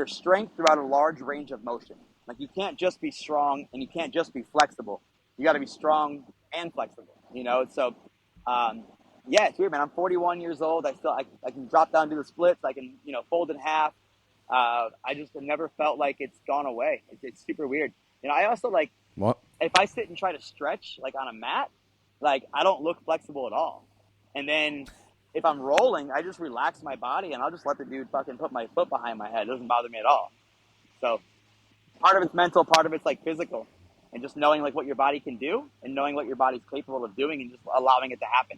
strength throughout a large range of motion. Like you can't just be strong and you can't just be flexible. You got to be strong and flexible, So, it's weird, man. I'm 41 years old. I can drop down, do the splits. I can, fold in half. I just have never felt like it's gone away. It's super weird. I also like, if I sit and try to stretch like on a mat, like I don't look flexible at all. And then if I'm rolling, I just relax my body and I'll just let the dude fucking put my foot behind my head. It doesn't bother me at all. So part of it's mental, part of it's like physical, and just knowing like what your body can do and knowing what your body's capable of doing and just allowing it to happen.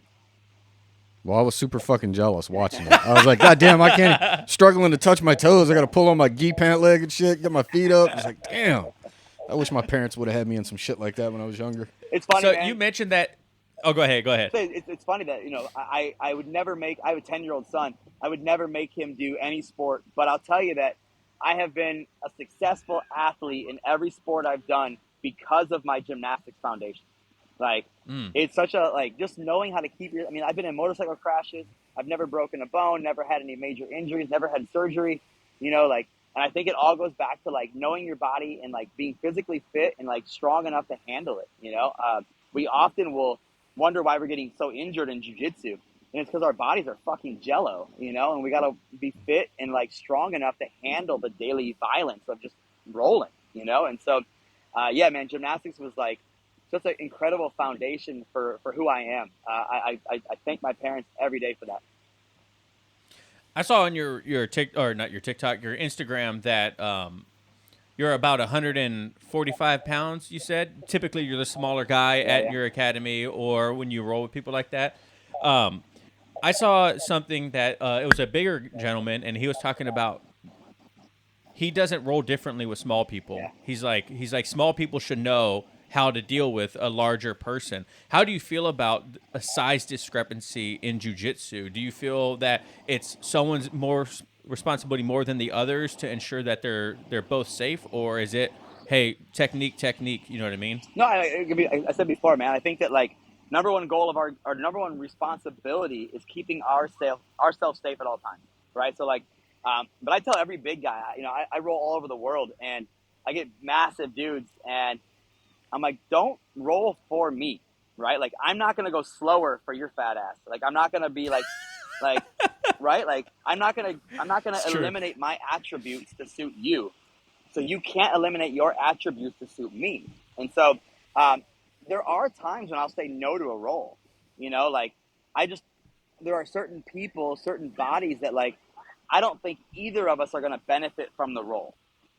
Well, I was super fucking jealous watching it. I was like, God damn, I can't, struggling to touch my toes. I got to pull on my gi pant leg and shit, get my feet up. I was like, damn. I wish my parents would have had me in some shit like that when I was younger. It's funny, So man. you mentioned that. Oh, go ahead. It's funny that, I would never I have a 10-year-old son. I would never make him do any sport. But I'll tell you that I have been a successful athlete in every sport I've done because of my gymnastics foundation. Like, it's such a, like, just knowing how to keep I've been in motorcycle crashes. I've never broken a bone, never had any major injuries, never had surgery, and I think it all goes back to, like, knowing your body and, like, being physically fit and, like, strong enough to handle it, We often will wonder why we're getting so injured in jiu-jitsu, and it's because our bodies are fucking jello, and we got to be fit and, like, strong enough to handle the daily violence of just rolling, and so, man, gymnastics was, like, just an incredible foundation for who I am. I thank my parents every day for that. I saw on your not your TikTok, your Instagram that you're about 145 pounds. You said typically you're the smaller guy at your academy or when you roll with people like that. I saw something that it was a bigger gentleman, and he was talking about he doesn't roll differently with small people. Yeah. He's like small people should know how to deal with a larger person. How do you feel about a size discrepancy in jiu-jitsu? Do you feel that it's someone's more responsibility more than the others to ensure that they're both safe, or is it, hey, technique, you know what I mean? No, I said before, man, I think that like number one goal of our number one responsibility is keeping ourselves safe at all times, right? So like, but I tell every big guy, I roll all over the world and I get massive dudes and I'm like, don't roll for me, right? Like, I'm not going to go slower for your fat ass. Like, I'm not going to be like, right? Like, I'm not going to eliminate my attributes to suit you. So you can't eliminate your attributes to suit me. And so there are times when I'll say no to a role. You know, like there are certain people, certain bodies that like I don't think either of us are going to benefit from the role,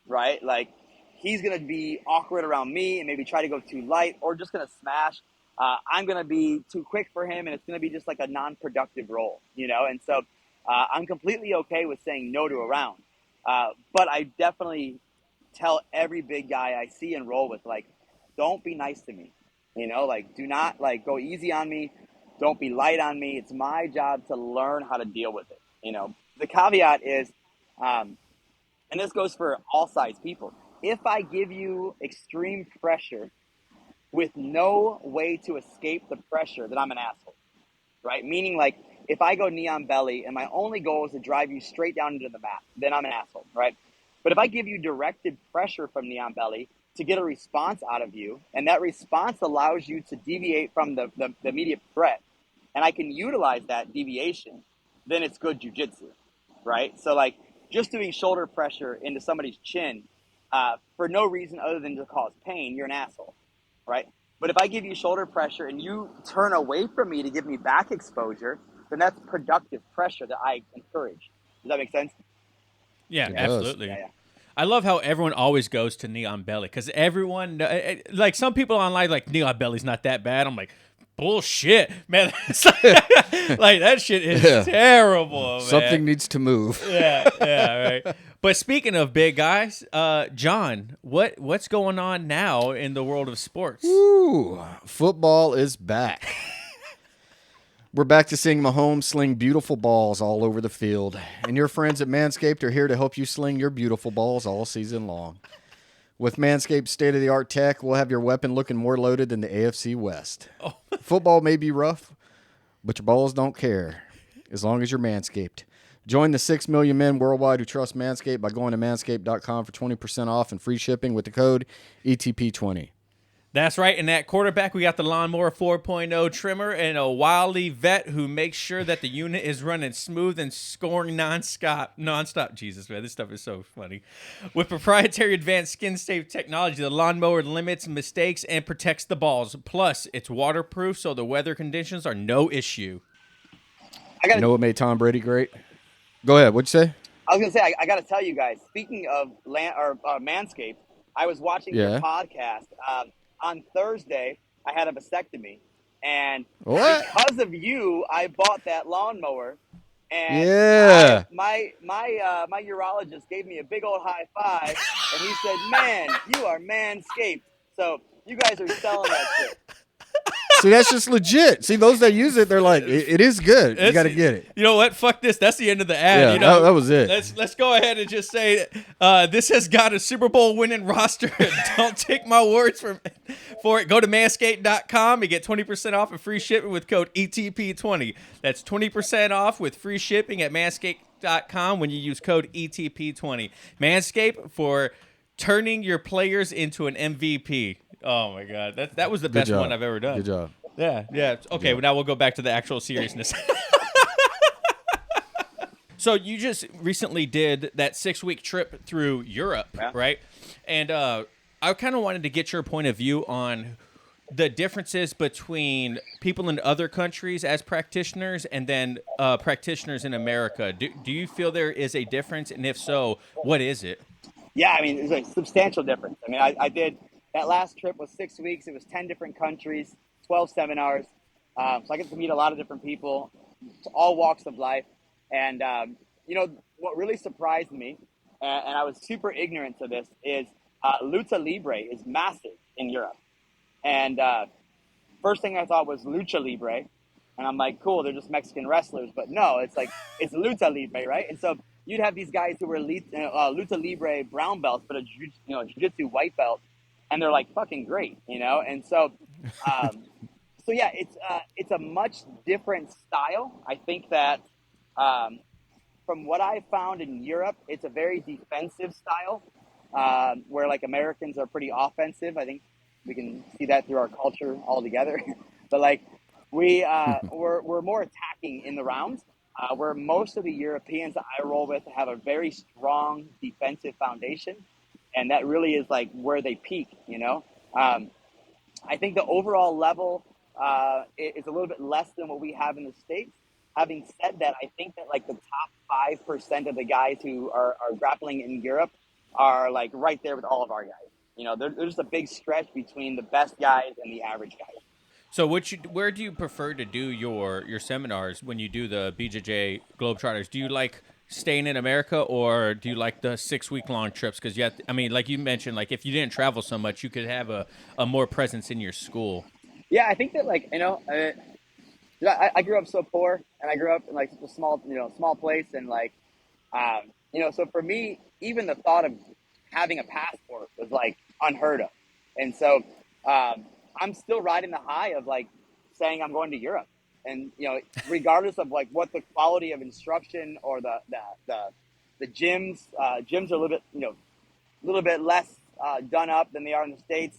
right? Like he's going to be awkward around me and maybe try to go too light or just going to smash. I'm going to be too quick for him and it's going to be just like a non-productive role, you know? And so I'm completely okay with saying no to a round. But I definitely tell every big guy I see and roll with, like, don't be nice to me, you know? Like, do not, like, go easy on me. Don't be light on me. It's my job to learn how to deal with it, you know? The caveat is, and this goes for all size people, if I give you extreme pressure with no way to escape the pressure, then I'm an asshole, right? Meaning, like, if I go knee on belly and my only goal is to drive you straight down into the mat, then I'm an asshole, right? But if I give you directed pressure from knee on belly to get a response out of you, and that response allows you to deviate from the immediate threat, and I can utilize that deviation, then it's good jiu-jitsu, right? So, like, just doing shoulder pressure into somebody's chin for no reason other than to cause pain, you're an asshole, right? But if I give you shoulder pressure and you turn away from me to give me back exposure, then that's productive pressure that I encourage. Does that make sense? Yeah, It absolutely. Yeah. I love how everyone always goes to knee on belly because everyone, like some people online, like knee on belly's not that bad. I'm like, bullshit, man. Like that shit is terrible, man. Something needs to move. Yeah, right. But speaking of big guys, John, what's going on now in the world of sports? Ooh, football is back. We're back to seeing Mahomes sling beautiful balls all over the field. And your friends at Manscaped are here to help you sling your beautiful balls all season long. With Manscaped's state-of-the-art tech, we'll have your weapon looking more loaded than the AFC West. Oh. Football may be rough, but your balls don't care, as long as you're Manscaped. Join the 6 million men worldwide who trust Manscaped by going to manscaped.com for 20% off and free shipping with the code ETP20. That's right. And at quarterback, we got the Lawnmower 4.0 trimmer and a wily vet who makes sure that the unit is running smooth and scoring nonstop. Jesus, man, this stuff is so funny. With proprietary advanced skin-safe technology, the Lawnmower limits mistakes and protects the balls. Plus, it's waterproof, so the weather conditions are no issue. You know what made Tom Brady great? Go ahead. What'd you say? I was going to say, I got to tell you guys, speaking of Manscaped, I was watching your podcast. On Thursday, I had a vasectomy, and because of you, I bought that lawnmower. And my urologist gave me a big old high five, and he said, "Man, you are Manscaped." So you guys are selling that shit. See, that's just legit. See, those that use it, they're like, it is good. You got to get it. You know what? Fuck this. That's the end of the ad. Yeah, you know, that was it. Let's go ahead and just say this has got a Super Bowl winning roster. Don't take my words for it. Go to manscaped.com and get 20% off and free shipping with code ETP20. That's 20% off with free shipping at manscaped.com when you use code ETP20. Manscaped for turning your players into an MVP. Oh, my God. That was the best one I've ever done. Good job. Yeah. Okay, well, now we'll go back to the actual seriousness. So you just recently did that 6-week trip through Europe, right? And I kind of wanted to get your point of view on the differences between people in other countries as practitioners and then practitioners in America. Do you feel there is a difference? And if so, what is it? Yeah, I mean, there's a substantial difference. I mean, I did... That last trip was 6 weeks. It was 10 different countries, 12 seminars. So I get to meet a lot of different people, all walks of life. And, you know, what really surprised me, and I was super ignorant to this, is Lucha Libre is massive in Europe. And first thing I thought was Lucha Libre. And I'm like, cool, they're just Mexican wrestlers. But no, it's like, it's Lucha Libre, right? And so you'd have these guys who were Lucha Libre brown belts, but a jiu-jitsu white belt. And they're like fucking great, you know? And so, yeah, it's a much different style. I think that from what I found in Europe, it's a very defensive style where like Americans are pretty offensive. I think we can see that through our culture altogether. But like we're more attacking in the rounds where most of the Europeans that I roll with have a very strong defensive foundation. And that really is like where they peak, you know? I think the overall level is a little bit less than what we have in the States. Having said that, I think that like the top 5% of the guys who are grappling in Europe are like right there with all of our guys. You know, there's a big stretch between the best guys and the average guys. So where do you prefer to do your seminars when you do the BJJ Globetrotters? Do you like staying in America, or do you like the 6-week long trips? Because I mean, like you mentioned, like if you didn't travel so much, you could have a more presence in your school. Yeah, I think that like, you know, I grew up so poor, and I grew up in like a small place, and like, you know, so for me, even the thought of having a passport was like unheard of. And so I'm still riding the high of like saying I'm going to Europe, and you know, regardless of like what the quality of instruction or the gyms are a little bit, you know, a little bit less done up than they are in the States.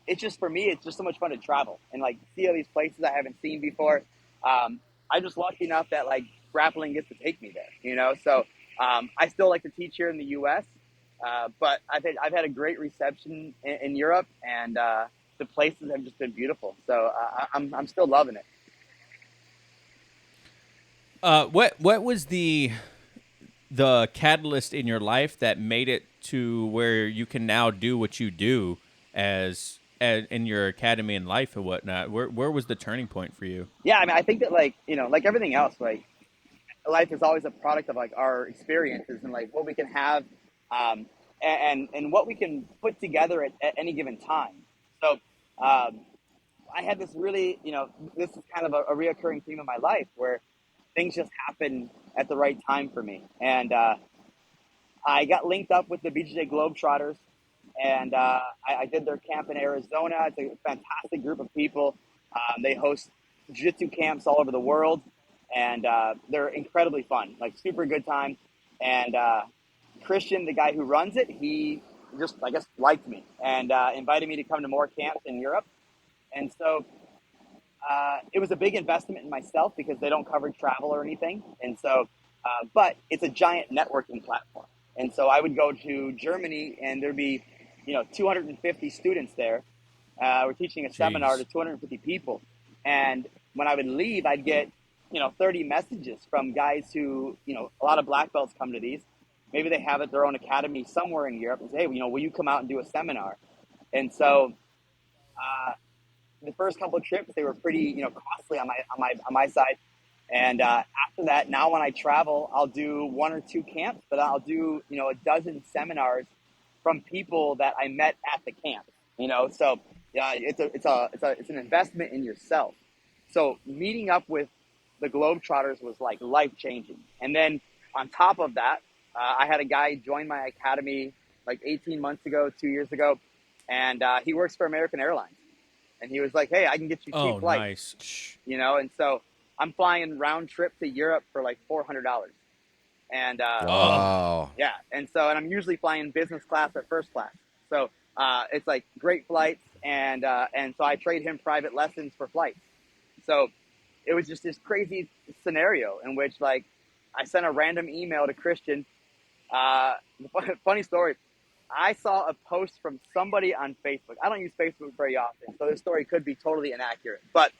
It's just, for me, it's just so much fun to travel and like see all these places I haven't seen before. I'm just lucky enough that like grappling gets to take me there, you know? So I still like to teach here in the U.S., but I've had a great reception in Europe, and the places have just been beautiful. So I'm still loving it. What was the catalyst in your life that made it to where you can now do what you do as in your academy and life and whatnot? Where was the turning point for you? Yeah, I mean, I think that like, you know, like everything else, like life is always a product of like our experiences and like what we can have, and what we can put together at any given time. So I had this really, you know, this is kind of a reoccurring theme in my life where things just happen at the right time for me. And I got linked up with the BJJ Globetrotters, and I did their camp in Arizona. It's a fantastic group of people. They host jiu-jitsu camps all over the world, and they're incredibly fun, like super good time. And Christian, the guy who runs it, he just, I guess, liked me and invited me to come to more camps in Europe. And so it was a big investment in myself because they don't cover travel or anything. And so, but it's a giant networking platform. And so I would go to Germany, and there'd be, you know, 250 students there. We're teaching a seminar to 250 people. And when I would leave, I'd get, you know, 30 messages from guys who, you know, a lot of black belts come to these. Maybe they have their own academy somewhere in Europe and say, hey, you know, will you come out and do a seminar? And so the first couple of trips, they were pretty, you know, costly on my side. And after that, now when I travel, I'll do 1 or 2 camps, but I'll do, you know, a dozen seminars from people that I met at the camp. You know, so yeah, it's an investment in yourself. So meeting up with the Globetrotters was like life changing. And then on top of that, I had a guy join my academy like 18 months ago, 2 years ago, and he works for American Airlines. And he was like, hey, I can get you cheap flights. Nice. You know, and so I'm flying round trip to Europe for like $400. And wow. Yeah. And so, and I'm usually flying business class or first class. So it's like great flights. And so I trade him private lessons for flights. So it was just this crazy scenario in which like I sent a random email to Christian. Funny story. I saw a post from somebody on Facebook. I don't use Facebook very often, so this story could be totally inaccurate. But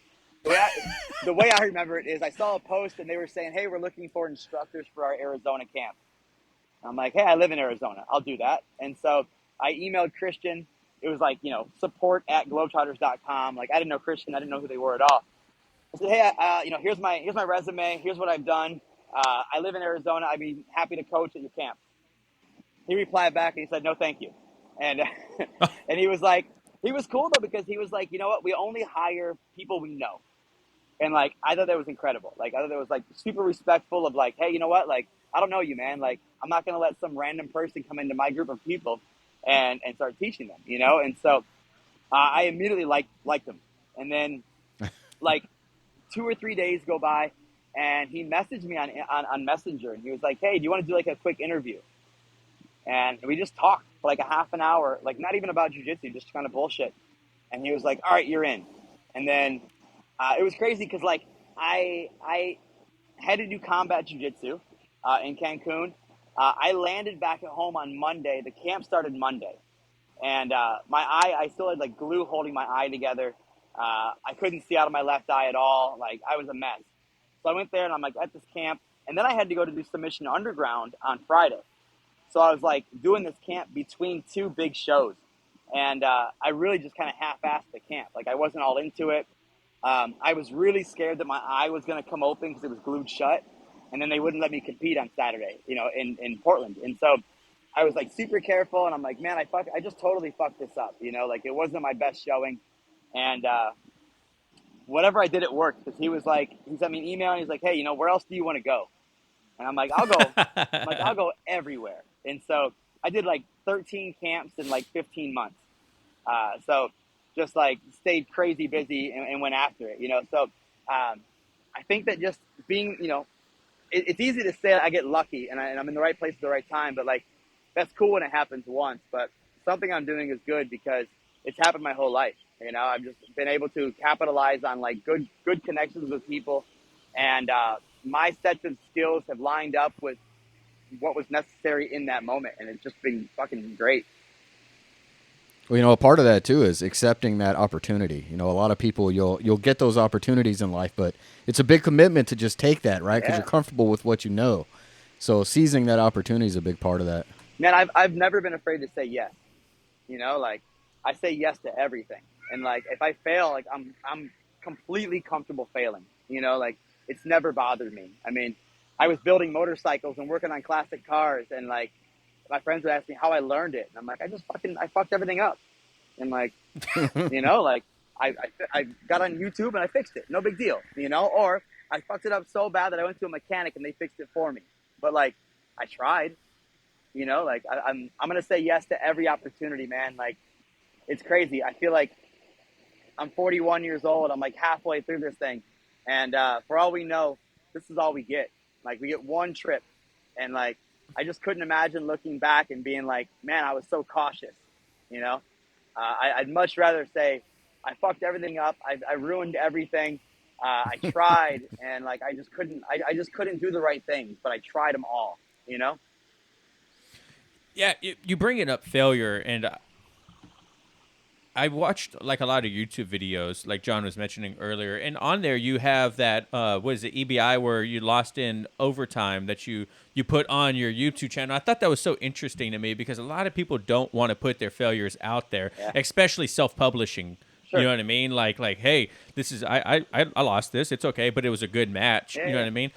the way I remember it is I saw a post and they were saying, hey, we're looking for instructors for our Arizona camp. I'm like, hey, I live in Arizona. I'll do that. And so I emailed Christian. It was like, you know, support@globetrotters.com. Like, I didn't know Christian. I didn't know who they were at all. I said, hey, you know, here's my resume. Here's what I've done. I live in Arizona. I'd be happy to coach at your camp. He replied back and he said, no, thank you. And and he was like, he was cool though, because he was like, you know what? We only hire people we know. And like, I thought that was incredible. Like, I thought that was like super respectful of like, hey, you know what? Like, I don't know you, man. Like, I'm not going to let some random person come into my group of people and start teaching them, you know? And so I immediately liked him. And then like 2 or 3 days go by and he messaged me on Messenger and he was like, hey, do you want to do like a quick interview? And we just talked for like a half an hour, like not even about jiu-jitsu, just kind of bullshit. And he was like, all right, you're in. And then it was crazy because like I had to do combat jiu-jitsu in Cancun. I landed back at home on Monday. The camp started Monday. And my eye, I still had like glue holding my eye together. I couldn't see out of my left eye at all. Like, I was a mess. So I went there and I'm like at this camp. And then I had to go to do Submission Underground on Friday. So I was like doing this camp between two big shows. And I really just kind of half-assed the camp. Like, I wasn't all into it. I was really scared that my eye was going to come open because it was glued shut. And then they wouldn't let me compete on Saturday, in Portland. And so I was like super careful, and I'm like, man, I just totally fucked this up. Like, it wasn't my best showing. And whatever I did, it worked, because he sent me an email and he's like, hey, where else do you want to go? And I'm like, I'll go everywhere. And so I did like 13 camps in like 15 months. So just like stayed crazy busy and went after it, So I think that just being, it's easy to say I get lucky and I'm in the right place at the right time, but like, that's cool when it happens once. But something I'm doing is good because it's happened my whole life. I've just been able to capitalize on like good connections with people, and my sets of skills have lined up with what was necessary in that moment, and it's just been fucking great. Well, a part of that too is accepting that opportunity. A lot of people, you'll get those opportunities in life, but it's a big commitment to just take that, right? Because you're comfortable with what you know. So seizing that opportunity is a big part of that. Man, I've never been afraid to say yes. Like, I say yes to everything, and like if I fail, like I'm completely comfortable failing. Like, it's never bothered me. I mean, I was building motorcycles and working on classic cars, and like my friends would ask me how I learned it, and I'm like, I fucked everything up, and like like I got on YouTube and I fixed it, no big deal, or I fucked it up so bad that I went to a mechanic and they fixed it for me, but like I tried. Like I'm gonna say yes to every opportunity, man. Like, it's crazy. I feel like I'm 41 years old. I'm like halfway through this thing, and for all we know, this is all we get. Like, we get one trip, and like I just couldn't imagine looking back and being like, man, I was so cautious. I'd much rather say I fucked everything up. I ruined everything. I tried, and like I just couldn't do the right things, but I tried them all. Yeah, you bring it up failure, and I watched like a lot of YouTube videos, like John was mentioning earlier, and on there you have that what is it, EBI, where you lost in overtime that you put on your YouTube channel. I thought that was so interesting to me because a lot of people don't want to put their failures out there, especially self-publishing. Sure. You know what I mean? Like, hey, this is I lost this. It's okay, but it was a good match. You know what I mean?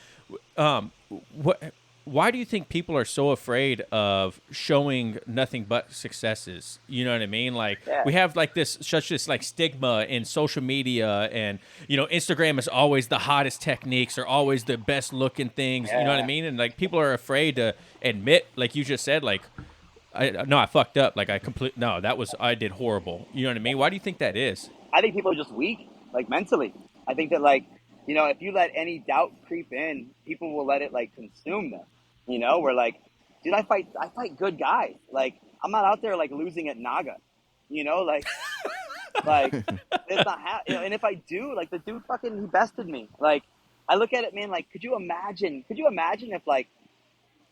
Why do you think people are so afraid of showing nothing but successes? You know what I mean? Like, we have like such this like stigma in social media, and Instagram is always the hottest techniques or always the best looking things. You know what I mean? And like, people are afraid to admit, like you just said, like, I fucked up. Like, I did horrible. You know what I mean? Why do you think that is? I think people are just weak, like mentally. I think that like, if you let any doubt creep in, people will let it like consume them. We're like, dude, I fight good guys. Like, I'm not out there like losing at Naga. Like, like it's not and if I do, like, the dude fucking, he bested me. Like, I look at it, man. Like, could you imagine if like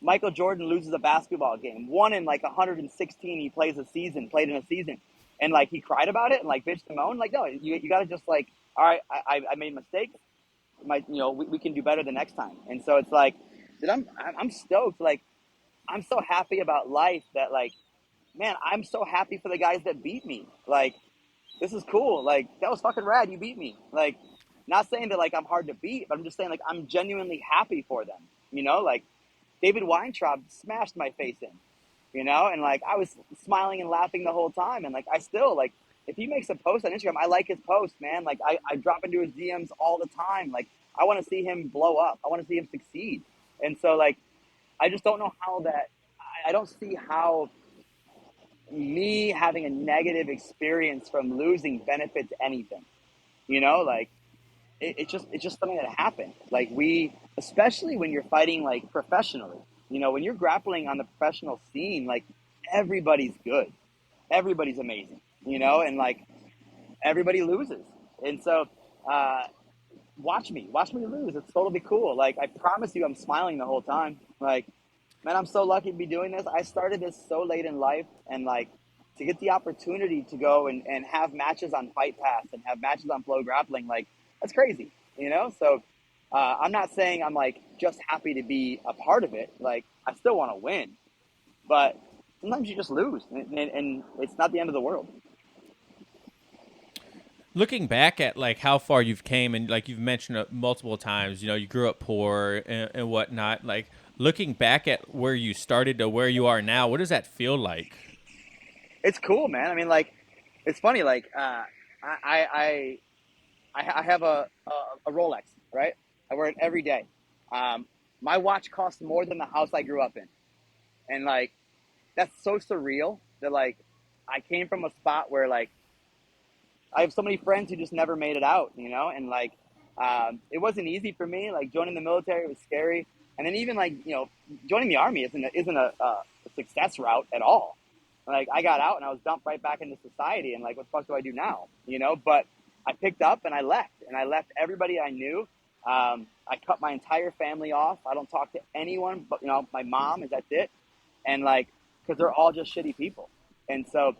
Michael Jordan loses a basketball game, one in like 116, he played in a season, and like he cried about it and like bitched and moaned? Like, no, you got to just like, all right, I made mistakes. We can do better the next time. And so it's like, dude, I'm stoked. Like, I'm so happy about life that like, man, I'm so happy for the guys that beat me. Like, this is cool. Like, that was fucking rad. You beat me. Like, not saying that like I'm hard to beat, but I'm just saying like I'm genuinely happy for them. Like David Weintraub smashed my face in, and like I was smiling and laughing the whole time. And like, I still like, if he makes a post on Instagram, I like his post, man. Like, I drop into his DMs all the time. Like, I want to see him blow up. I want to see him succeed. And so like, I just don't know how I don't see how me having a negative experience from losing benefits anything. Like, it's just something that happened. Like, especially when you're fighting like professionally, when you're grappling on the professional scene, like, everybody's good, everybody's amazing, and like everybody loses. And so watch me lose. It's totally cool. Like, I promise you, I'm smiling the whole time. Like, Man, I'm so lucky to be doing this. I started this so late in life, and like to get the opportunity to go and have matches on Fight Pass and have matches on Flow Grappling, like that's crazy, you know? So I'm not saying I'm like just happy to be a part of it. Like I still want to win, but sometimes you just lose, and it's not the end of the world. Looking back at like how far you've came, and like you've mentioned it multiple times, you know, you grew up poor and whatnot. Like looking back at where you started to where you are now, what does that feel like? It's cool, man. I mean, like, it's funny. Like, I have a Rolex, right? I wear it every day. My watch costs more than the house I grew up in, and like, that's so surreal that like, I came from a spot where like, I have so many friends who just never made it out, you know, and like, it wasn't easy for me. Like, joining the military was scary, and then even like, you know, joining the army isn't a success route at all. Like I got out and I was dumped right back into society, and like, what the fuck do I do now? You know, but I picked up and I left everybody I knew. I cut my entire family off. I don't talk to anyone but, you know, my mom, and that's it. And like, cause they're all just shitty people. And so,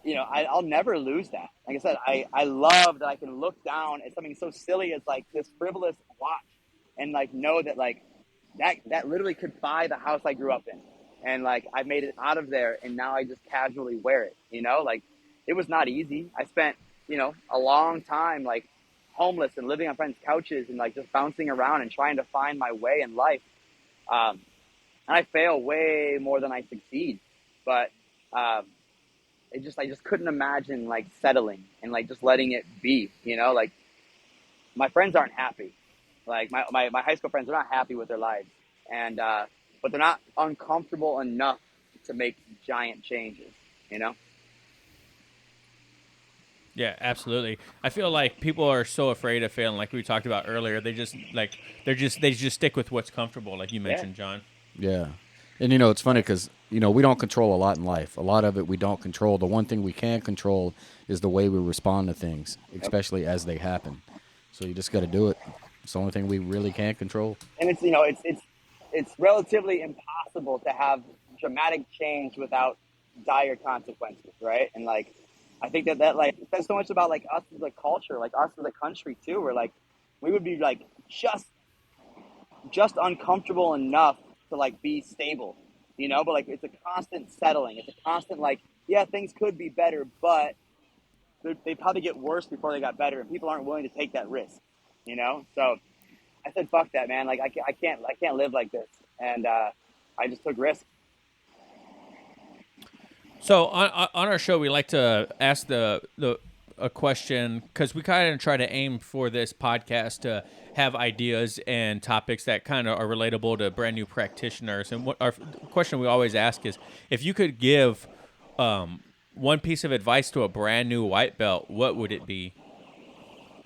you know, I'll never lose that. Like I said, I love that I can look down at something so silly as like this frivolous watch and like know that like that literally could buy the house I grew up in. And like I made it out of there, and now I just casually wear it, you know? Like it was not easy. I spent, you know, a long time like homeless and living on friends' couches and like just bouncing around and trying to find my way in life. And I fail way more than I succeed. But I just couldn't imagine like settling and like just letting it be, you know? Like my friends aren't happy. Like my high school friends are not happy with their lives. And but they're not uncomfortable enough to make giant changes, you know? Yeah, absolutely. I feel like people are so afraid of failing, like we talked about earlier. They just like they just stick with what's comfortable, like you mentioned, John. Yeah. And, you know, it's funny because, you know, we don't control a lot in life. A lot of it we don't control. The one thing we can control is the way we respond to things, especially as they happen. So you just got to do it. It's the only thing we really can't control. And it's, you know, it's relatively impossible to have dramatic change without dire consequences, right? And like, I think that like says so much about like us as a culture, like us as a country too, where like we would be like just uncomfortable enough to like be stable, you know, but like it's a constant settling. It's a constant like, yeah, things could be better, but they probably get worse before they got better, and people aren't willing to take that risk, you know? So I said, fuck that, man. Like I can't live like this. And I just took risks. So on our show, we like to ask a question because we kind of try to aim for this podcast to have ideas and topics that kind of are relatable to brand new practitioners. And what our question we always ask is, if you could give one piece of advice to a brand new white belt, what would it be?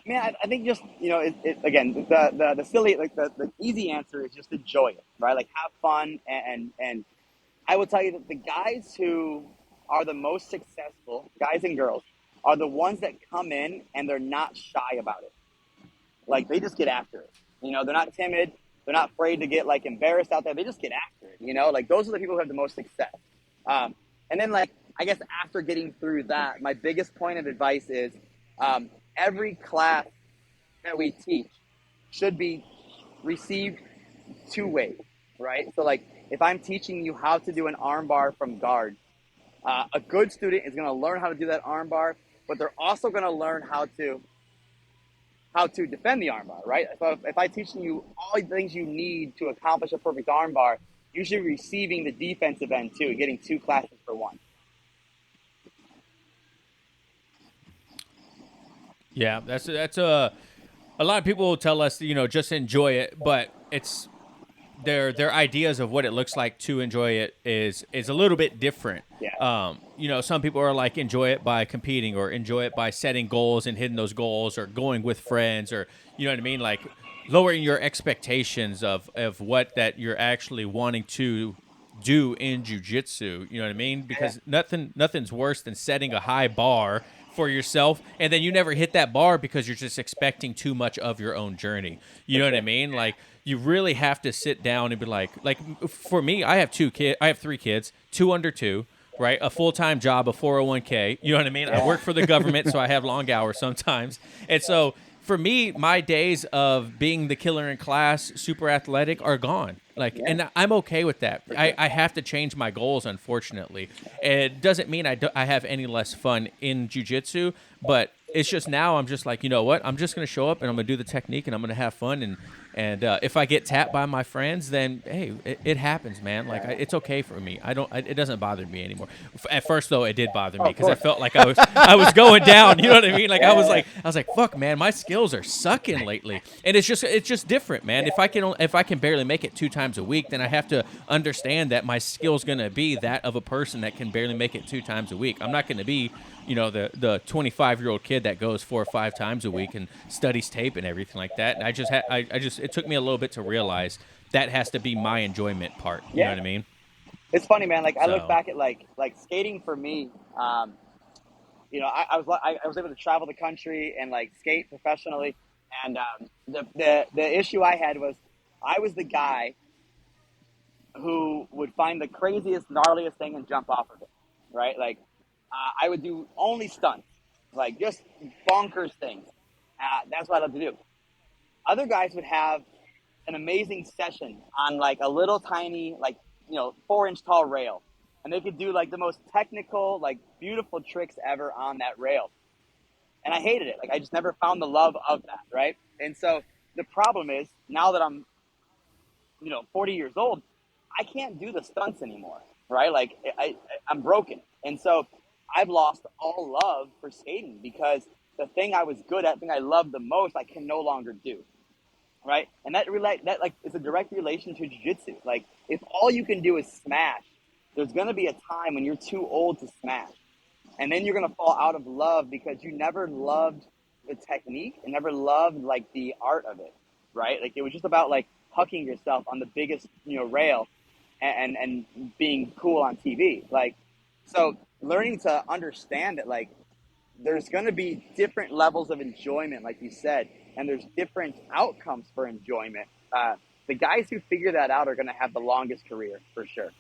Man, I think just, you know, again, the silly, like the easy answer is just enjoy it, right? Like have fun. And I will tell you that the guys who are the most successful, guys and girls, are the ones that come in and they're not shy about it. Like they just get after it. You know, they're not timid. They're not afraid to get like embarrassed out there. They just get after it. You know, like those are the people who have the most success. And then like, I guess after getting through that, my biggest point of advice is, every class that we teach should be received two ways, right? So like if I'm teaching you how to do an arm bar from guard, a good student is going to learn how to do that arm bar, but they're also going to learn how to defend the arm bar, right? So if I'm teaching you all the things you need to accomplish a perfect arm bar, you should be receiving the defensive end too, getting two classes for one. Yeah, that's a lot of people will tell us, you know, just enjoy it, but it's their ideas of what it looks like to enjoy it is a little bit different. Yeah. You know, some people are like enjoy it by competing, or enjoy it by setting goals and hitting those goals, or going with friends, or you know what I mean, like lowering your expectations of what that you're actually wanting to do in jiu-jitsu. You know what I mean? Because nothing's worse than setting a high bar for yourself, and then you never hit that bar because you're just expecting too much of your own journey. You know what I mean? Like, you really have to sit down and be like for me, I have 3 kids, 2 under 2, right? A full-time job, a 401k. You know what I mean? I work for the government, so I have long hours sometimes. And so for me, my days of being the killer in class, super athletic, are gone. Like, and I'm okay with that. I have to change my goals, unfortunately. It doesn't mean I have any less fun in jiu-jitsu, but it's just now I'm just like, you know what? I'm just going to show up and I'm going to do the technique and I'm going to have fun. And if I get tapped by my friends, then, hey, it happens, man. Like, it's okay for me. It doesn't bother me anymore. At first, though, it did bother me because I felt like I was going down. You know what I mean? Like, I was like, fuck, man, my skills are sucking lately. And it's just different, man. If I can barely make it 2 times a week, then I have to understand that my skill's going to be that of a person that can barely make it 2 times a week. I'm not going to be, you know, the 25-year-old kid that goes 4 or 5 times a week and studies tape and everything like that. And it took me a little bit to realize that has to be my enjoyment part. You know what I mean? It's funny, man. Like, I look back at like skating for me. You know, I was able to travel the country and like skate professionally. And the issue I had was I was the guy who would find the craziest, gnarliest thing and jump off of it, right? Like, I would do only stunts, like just bonkers things. That's what I love to do. Other guys would have an amazing session on like a little tiny, like, you know, 4-inch tall rail. And they could do like the most technical, like beautiful tricks ever on that rail. And I hated it. Like, I just never found the love of that, right? And so the problem is, now that I'm, you know, 40 years old, I can't do the stunts anymore, right? Like, I'm broken. And so I've lost all love for skating because the thing I was good at, the thing I loved the most, I can no longer do, right? And that like is a direct relation to jiu-jitsu. Like, if all you can do is smash, there's going to be a time when you're too old to smash. And then you're going to fall out of love because you never loved the technique and never loved like the art of it, right? Like, it was just about like hucking yourself on the biggest, you know, rail and being cool on TV. Like, so learning to understand that, like, there's going to be different levels of enjoyment, like you said, and there's different outcomes for enjoyment. The guys who figure that out are going to have the longest career for sure.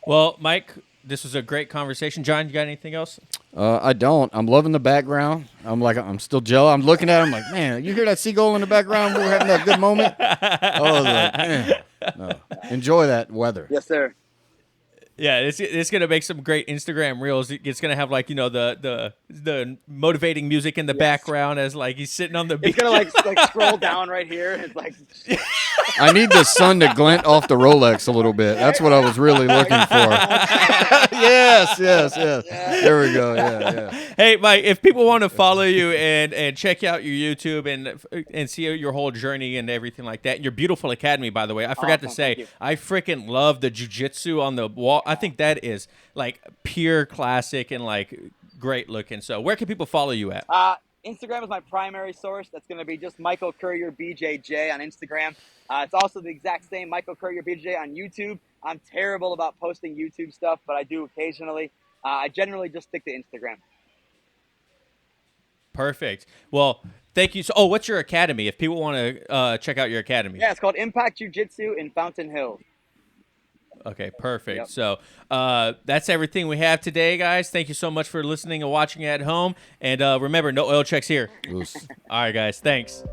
Well, Mike, this was a great conversation. John, you got anything else? I don't. I'm loving the background. I'm still jealous. I'm looking at him like, man, you hear that seagull in the background? We're having that good moment. I was like, man, no. Enjoy that weather. Yes, sir. Yeah, it's gonna make some great Instagram reels. It's gonna have like, you know, the motivating music in the background as like he's sitting on the beach. It's gonna like scroll down right here. And it's like, I need the sun to glint off the Rolex a little bit. That's what I was really looking for. Yes. There we go. Yeah. Hey, Mike, if people want to follow you and check out your YouTube and see your whole journey and everything like that, and your beautiful academy, by the way, I forgot to say, I freaking love the jiu-jitsu on the wall. I think that is like pure classic and like great looking. So where can people follow you at? Instagram is my primary source. That's going to be just Michael Currier BJJ on Instagram. It's also the exact same Michael Currier BJJ on YouTube. I'm terrible about posting YouTube stuff, but I do occasionally. I generally just stick to Instagram. Perfect. Well, thank you. So, what's your academy? If people want to check out your academy. Yeah, it's called Impact Jiu-Jitsu in Fountain Hills. Okay, perfect. Yep. So that's everything we have today, guys. Thank you so much for listening and watching at home. And remember, no oil checks here. All right, guys. Thanks.